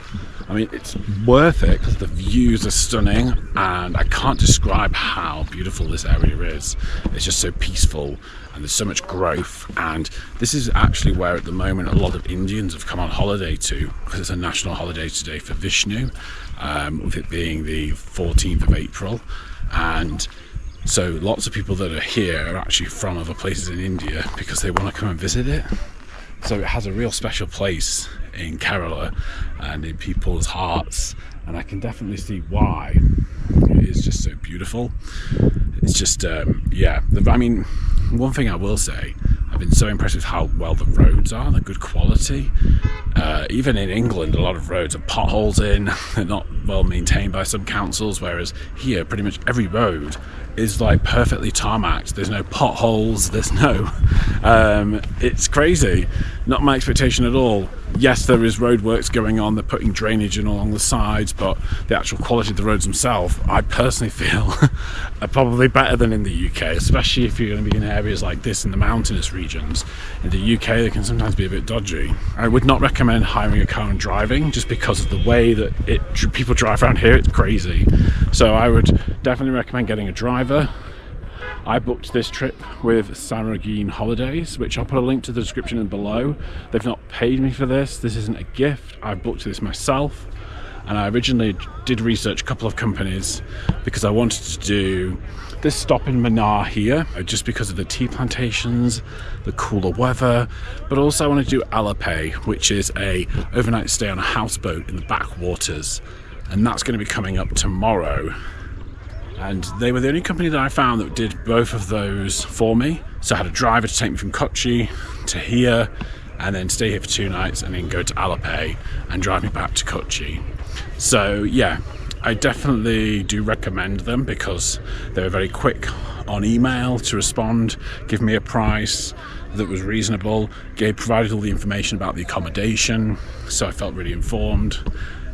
Speaker 1: I mean, it's worth it because the views are stunning, and I can't describe how beautiful this area is. It's just so peaceful, and and there's so much growth, and this is actually where at the moment a lot of Indians have come on holiday to, because it's a national holiday today for Vishnu, with it being the 14th of April, and so lots of people that are here are actually from other places in India because they want to come and visit it. So it has a real special place in Kerala and in people's hearts, and I can definitely see why. It is just so beautiful. It's just, yeah, I mean, one thing I will say, I've been so impressed with how well the roads are, the good quality. Even in England, a lot of roads have potholes in, they're not well maintained by some councils, whereas here, pretty much every road is like perfectly tarmacked. There's no potholes, there's no, it's crazy. Not my expectation at all. Yes, there is roadworks going on, they're putting drainage in along the sides, but the actual quality of the roads themselves, I personally feel are probably better than in the UK, especially if you're going to be in areas like this in the mountainous regions. In the UK, they can sometimes be a bit dodgy. I would not recommend hiring a car and driving, just because of the way that people drive around here. It's crazy. So I would definitely recommend getting a driver. I booked this trip with Sarageen Holidays, which I'll put a link to the description below. They've not paid me for this. This isn't a gift. I booked this myself, and I originally did research a couple of companies because I wanted to do this stop in Munnar here, just because of the tea plantations, the cooler weather, but also I want to do Alappuzha, which is a overnight stay on a houseboat in the backwaters, and that's going to be coming up tomorrow. And they were the only company that I found that did both of those for me. So I had a driver to take me from Kochi to here, and then stay here for 2 nights, and then go to Alappuzha and drive me back to Kochi. So yeah, I definitely do recommend them because they were very quick on email to respond, give me a price that was reasonable, provided all the information about the accommodation, so I felt really informed.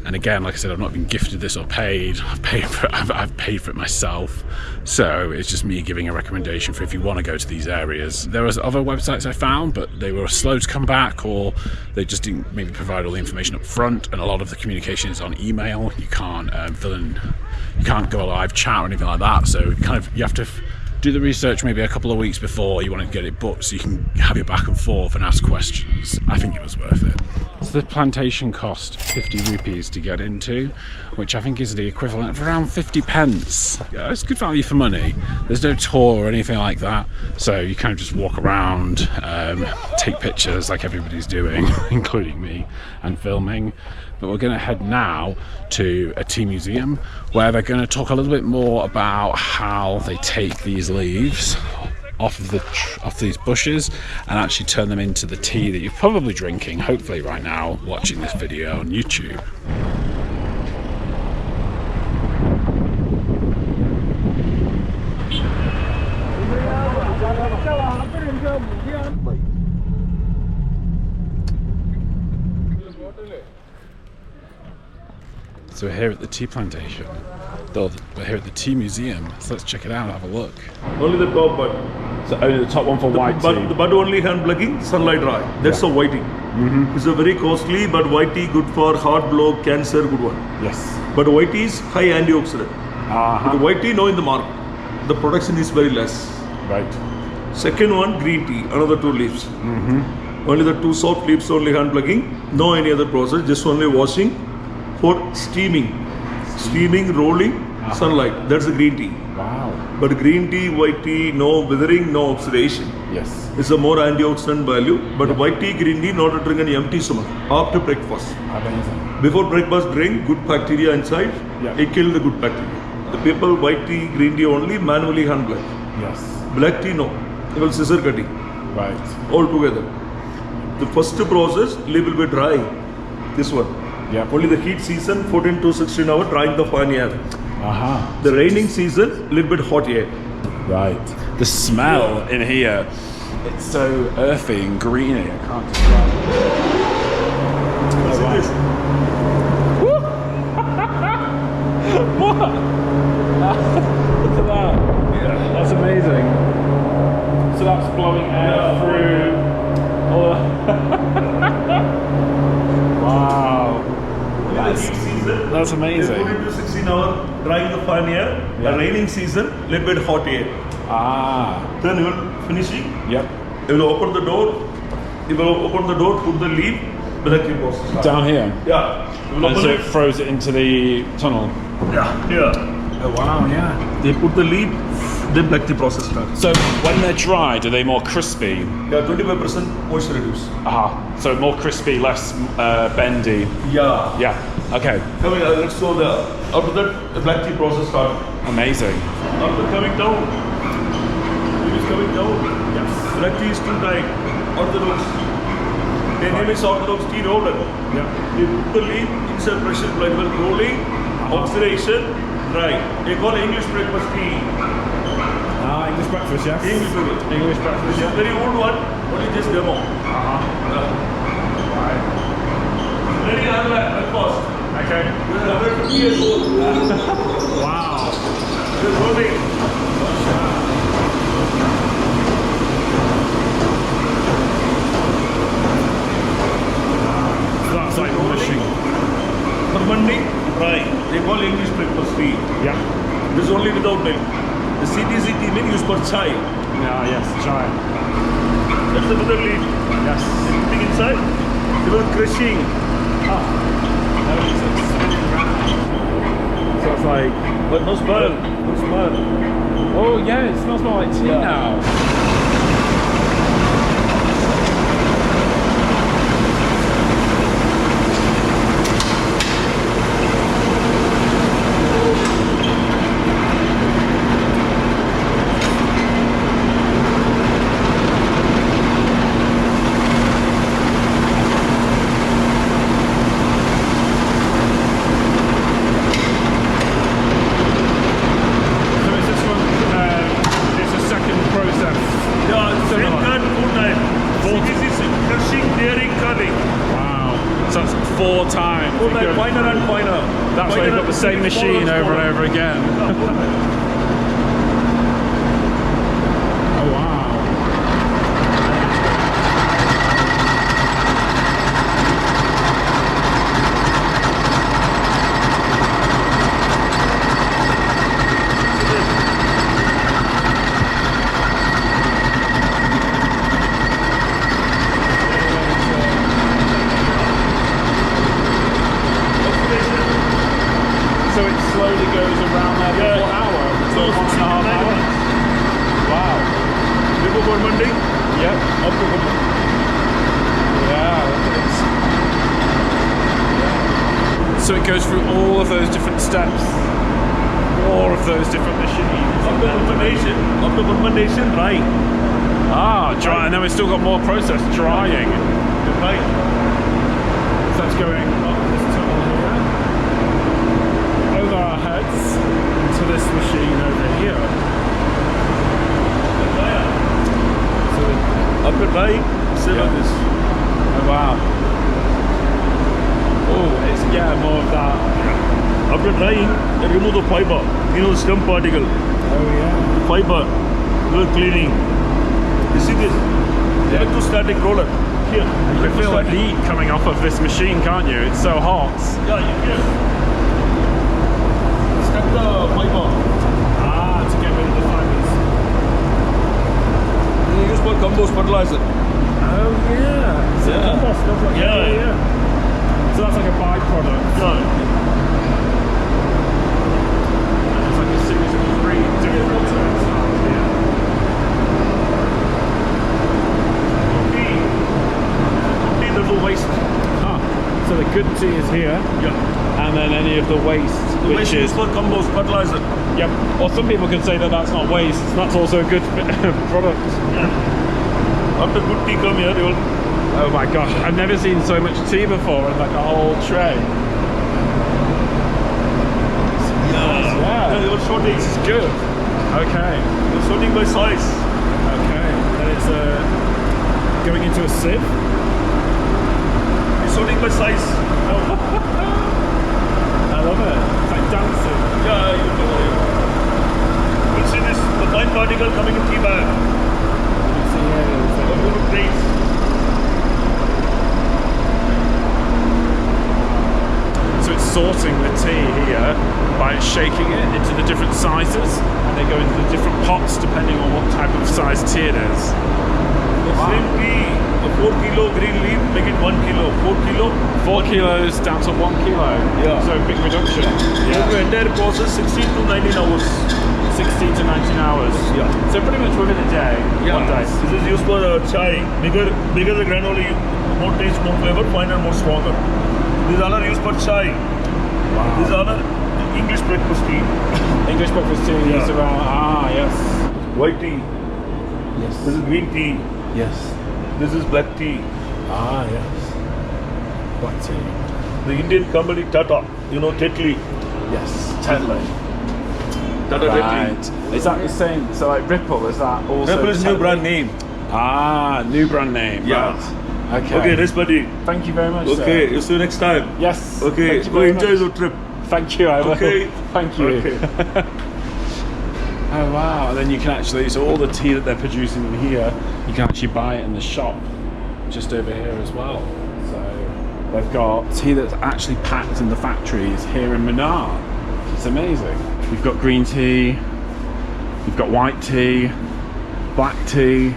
Speaker 1: And again, like I said, I've not been gifted this or paid. I've paid for it myself. So it's just me giving a recommendation for if you want to go to these areas. There was other websites I found, but they were slow to come back, or they just didn't maybe provide all the information up front. And a lot of the communication is on email. You can't you can't go a live chat or anything like that. So you have to do the research maybe a couple of weeks before you want to get it booked, so you can have it back and forth and ask questions. I think it was worth it. So the plantation cost 50 rupees to get into, which I think is the equivalent of around 50 pence. Yeah, it's good value for money. There's no tour or anything like that, so you kind of just walk around, take pictures like everybody's doing, including me, and filming. But we're going to head now to a tea museum where they're going to talk a little bit more about how they take these leaves off these bushes and actually turn them into the tea that you're probably drinking, hopefully right now, watching this video on YouTube. So we're here at the tea plantation. We're here at the tea museum, so let's check it out and have a look.
Speaker 6: Only the top bud.
Speaker 1: So only the top one for white tea?
Speaker 6: The bud only hand plucking, sunlight dry. That's a white tea. It's a very costly, but white tea good for heart block, cancer, good one.
Speaker 1: Yes.
Speaker 6: But white tea is high antioxidant. The white tea, no in the market. The production is very less.
Speaker 1: Right.
Speaker 6: Second one, green tea, another 2 leaves. Only the 2 soft leaves only hand plucking, no any other process, just only washing for steaming, rolling, sunlight. That's the green tea.
Speaker 1: Wow.
Speaker 6: But green tea, white tea, no withering, no oxidation.
Speaker 1: Yes.
Speaker 6: It's a more antioxidant value. But white tea, green tea, not to drink an empty stomach after breakfast.
Speaker 1: Amazing.
Speaker 6: Before breakfast, drink good bacteria inside. It kill the good bacteria. The people white tea, green tea only manually hand blend.
Speaker 1: Yes.
Speaker 6: Black tea, no. It will scissor cutting.
Speaker 1: Right.
Speaker 6: All together. The first process little bit dry. This one.
Speaker 1: Yeah.
Speaker 6: Only the heat season 14 to 16 hours drying the fine air. The raining season little bit hot air.
Speaker 1: Right. The smell in here, it's so earthy and greeny. I can't describe it.
Speaker 6: See this?
Speaker 1: What? Look at that.
Speaker 6: Yeah.
Speaker 1: That's amazing. So that's blowing air through. Wow. That's amazing.
Speaker 6: 14 to 16 hours drying the fine air. The raining season little bit hot air. Then you will finishing
Speaker 1: Yep.
Speaker 6: You will open the door. You will open the door, put the leaf, black tea process start.
Speaker 1: Down here.
Speaker 6: Yeah. You will
Speaker 1: And
Speaker 6: open
Speaker 1: so
Speaker 6: it.
Speaker 1: it throws it into the tunnel.
Speaker 6: Yeah. Here.
Speaker 1: Oh wow, yeah.
Speaker 6: They put the leaf, then black tea process starts.
Speaker 1: So when they're dried, are they more crispy?
Speaker 6: Yeah, 25% moisture reduce.
Speaker 1: Aha. So more crispy, less bendy.
Speaker 6: Yeah.
Speaker 1: Yeah. Okay.
Speaker 6: Coming, let's show the. After that, the black tea process start.
Speaker 1: Amazing.
Speaker 6: After coming down, it is coming down.
Speaker 1: Yes.
Speaker 6: Black tea is too tight. Orthodox. Their name is Orthodox tea roller.
Speaker 1: Yeah.
Speaker 6: They put the leaf inside pressure plate while rolling, oxidation, dry. They call English breakfast tea.
Speaker 1: Ah, English breakfast, yes.
Speaker 6: English breakfast.
Speaker 1: English breakfast, yeah.
Speaker 6: Very old one, only just demo.
Speaker 1: Right.
Speaker 6: Very unlike breakfast.
Speaker 1: Okay.
Speaker 6: This is 150 years old.
Speaker 1: Wow.
Speaker 6: This is rolling.
Speaker 1: So that's like mushing.
Speaker 6: Fermenting, dry. They call English breakfast tea.
Speaker 1: Yeah.
Speaker 6: This is only without milk. The CTC tea milk used for chai.
Speaker 1: Yeah, yes, try.
Speaker 6: That's the other leaf.
Speaker 1: Yes.
Speaker 6: Putting inside, they were crushing.
Speaker 1: So it's like,
Speaker 6: But no smell. No smell.
Speaker 1: oh yeah, it smells more like tea
Speaker 6: Yeah.
Speaker 1: now. So is this one, it's a second process.
Speaker 6: Yeah, same
Speaker 1: Similar.
Speaker 6: cut, 4 times. CTC is crushing, tearing, cutting.
Speaker 1: Wow. So that's 4 times.
Speaker 6: 4
Speaker 1: You
Speaker 6: times,
Speaker 1: go-
Speaker 6: finer and finer.
Speaker 1: That's why you've got the same machine over and over again. Oh wow. So it slowly goes around there for
Speaker 6: Yeah.
Speaker 1: 1 hour. So
Speaker 6: No,
Speaker 1: 1.5 hours. Wow.
Speaker 6: Before fermenting,
Speaker 1: Yep.
Speaker 6: after fermenting.
Speaker 1: Yeah, look at this. So it goes through all of those different steps, all of those different machines.
Speaker 6: After fermentation, dry.
Speaker 1: Ah, dry, and then we've still got more process, drying.
Speaker 6: Dry.
Speaker 1: So that's going up this tunnel here, over our heads, into this machine over here. So,
Speaker 6: After dry, still
Speaker 1: Yeah.
Speaker 6: like this.
Speaker 1: oh wow. Oh, it's, yeah, more of that.
Speaker 6: After drying, they remove the fiber. You know, the stem particle.
Speaker 1: Oh yeah.
Speaker 6: Fiber. You are cleaning. You see this? Electrostatic roller. Here.
Speaker 1: You can feel the heat coming off of this machine, can't you? It's so hot.
Speaker 6: Yeah, you can. Step the fiber.
Speaker 1: Ah, to get rid of the fibers.
Speaker 6: You use for compost fertilizer.
Speaker 1: Oh yeah. So
Speaker 6: Yeah.
Speaker 1: compost stuff like
Speaker 6: Yeah.
Speaker 1: So that's like a byproduct.
Speaker 6: Yeah.
Speaker 1: It's like a series of 3 different turnstiles here.
Speaker 6: Tea, there's no waste.
Speaker 1: Ah, so the good tea is here,
Speaker 6: Yeah.
Speaker 1: and then any of the waste,
Speaker 6: The
Speaker 1: which
Speaker 6: waste
Speaker 1: is
Speaker 6: is for compost fertilizer.
Speaker 1: yep. Or some people could say that that's not waste. That's also a good product.
Speaker 6: After good tea come here, you will.
Speaker 1: Oh my gosh, I've never seen so much tea before in like a whole tray.
Speaker 6: Yeah, they were sorting.
Speaker 1: This is good. Okay.
Speaker 6: They're sorting by size.
Speaker 1: Okay. And it's going into a sieve.
Speaker 6: They're sorting by size.
Speaker 1: I love it. It's like dancing.
Speaker 6: Yeah, you will see this, the fine particle coming in tea bag.
Speaker 1: You can see here, it's like-
Speaker 6: Or good plates.
Speaker 1: So it's sorting the tea here by shaking it into the different sizes, and they go into the different pots depending on what type of size tea it is.
Speaker 6: Same tea, a 4 kilo green leaf, make it 1 kilo. 4 kilo.
Speaker 1: 4 kilos down to 1 kilo.
Speaker 6: Yeah.
Speaker 1: So big reduction.
Speaker 6: Yeah. The entire process 16 to 19 hours.
Speaker 1: 16 to 19 hours.
Speaker 6: Yeah.
Speaker 1: So pretty much within a day.
Speaker 6: Yeah.
Speaker 1: 1 day.
Speaker 6: This is used for chai. Bigger the granule, more taste, more flavor, finer, more stronger. These are used for chai.
Speaker 1: Wow.
Speaker 6: These are English breakfast tea.
Speaker 1: English breakfast tea used around. Yes.
Speaker 6: White tea.
Speaker 1: Yes.
Speaker 6: This is green tea.
Speaker 1: Yes.
Speaker 6: This is black tea.
Speaker 1: Yes. Black tea.
Speaker 6: The Indian company Tata, Tetley.
Speaker 1: Yes. Tetley.
Speaker 6: Tata Tetley.
Speaker 1: Right. Is that the same? So like Ripple, is that also?
Speaker 6: Ripple is new
Speaker 1: Tetley?
Speaker 6: brand name.
Speaker 1: New brand name.
Speaker 6: Yeah.
Speaker 1: Right. Okay.
Speaker 6: Okay, nice buddy.
Speaker 1: Thank you very much.
Speaker 6: Okay,
Speaker 1: Sir.
Speaker 6: see you next time.
Speaker 1: Yes.
Speaker 6: Okay,
Speaker 1: Thank you
Speaker 6: go
Speaker 1: very
Speaker 6: enjoy
Speaker 1: much.
Speaker 6: your trip.
Speaker 1: Thank you. I will.
Speaker 6: Okay.
Speaker 1: Thank you.
Speaker 6: Okay.
Speaker 1: Oh wow! And then you can actually, so all the tea that they're producing in here, you can actually buy it in the shop just over here as well. So they've got tea that's actually packed in the factories here in Munnar. It's amazing. We've got green tea, we've got white tea, black tea.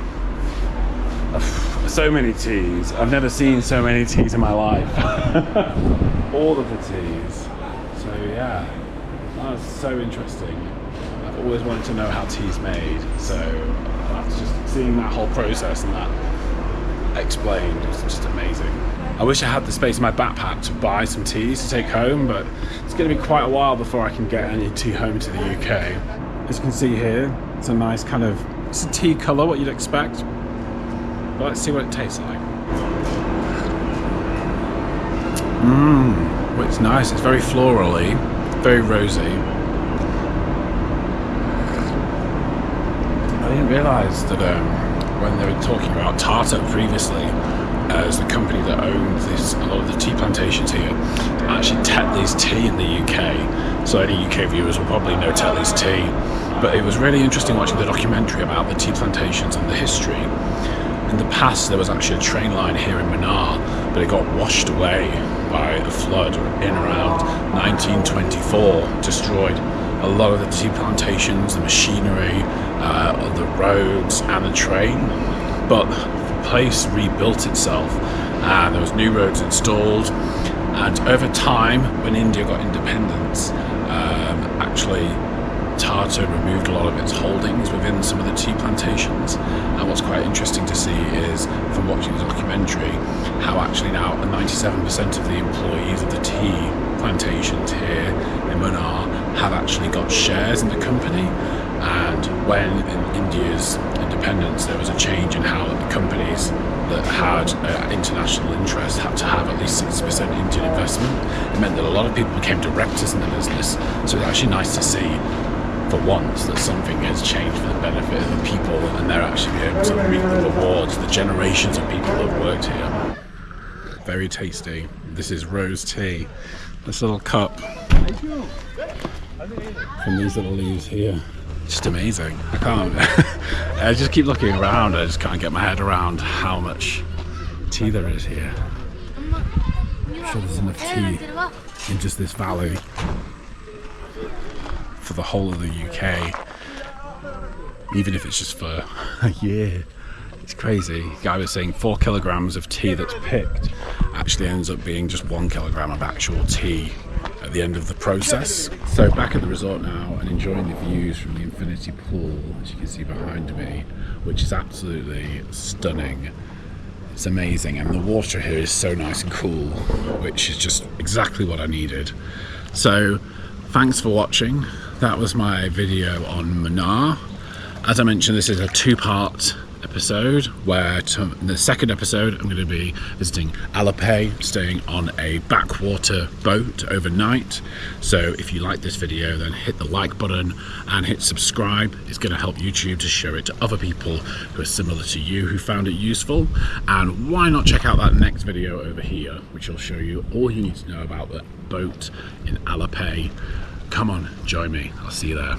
Speaker 1: So many teas. I've never seen so many teas in my life. All of the teas. So yeah, that's so interesting. I've always wanted to know how tea's made, so that's just seeing that whole process and that explained was just amazing. I wish I had the space in my backpack to buy some teas to take home, but it's going to be quite a while before I can get any tea home to the UK. As you can see here, it's a nice kind of, it's a tea colour, what you'd expect. But let's see what it tastes like. Well, it's nice, it's very florally, very rosy. I didn't realise that when they were talking about Tata previously, as the company that owned a lot of the tea plantations here, actually Tetley's tea in the UK. So any UK viewers will probably know Tetley's tea. But it was really interesting watching the documentary about the tea plantations and the history. In the past, there was actually a train line here in Munnar, but it got washed away by a flood in around 1924, destroyed a lot of the tea plantations, the machinery, the roads and the train. But the place rebuilt itself and there was new roads installed, and over time, when India got independence, actually Tata removed a lot of its holdings within some of the tea plantations. And what's quite interesting to see is, from watching the documentary, how actually now 97% of the employees of the tea plantations here in Munnar have actually got shares in the company. And when in India's independence there was a change in how the companies that had international interest had to have at least 60% Indian investment, it meant that a lot of people became directors in the business. So it's actually nice to see for once that something has changed for the benefit of the people, and they're actually able to reap the rewards, the generations of people that have worked here. Very tasty. This is rose tea. This little cup from these little leaves here. Just amazing. I can't. I just keep looking around. I just can't get my head around how much tea there is here. I'm sure there's enough tea in just this valley for the whole of the UK, even if it's just for a year. It's crazy. The guy was saying 4 kilograms of tea that's picked actually ends up being just 1 kilogram of actual tea at the end of the process. So back at the resort now and enjoying the views from the infinity pool, as you can see behind me, which is absolutely stunning. It's amazing, and the water here is so nice and cool, which is just exactly what I needed. So thanks for watching. That was my video on Munnar. As I mentioned, this is a 2-part episode, where in the second episode I'm going to be visiting Alleppey, staying on a backwater boat overnight. So if you like this video, then hit the like button and hit subscribe. It's going to help YouTube to share it to other people who are similar to you, who found it useful. And why not check out that next video over here, which will show you all you need to know about the boat in Alleppey. Come on, join me. I'll see you there.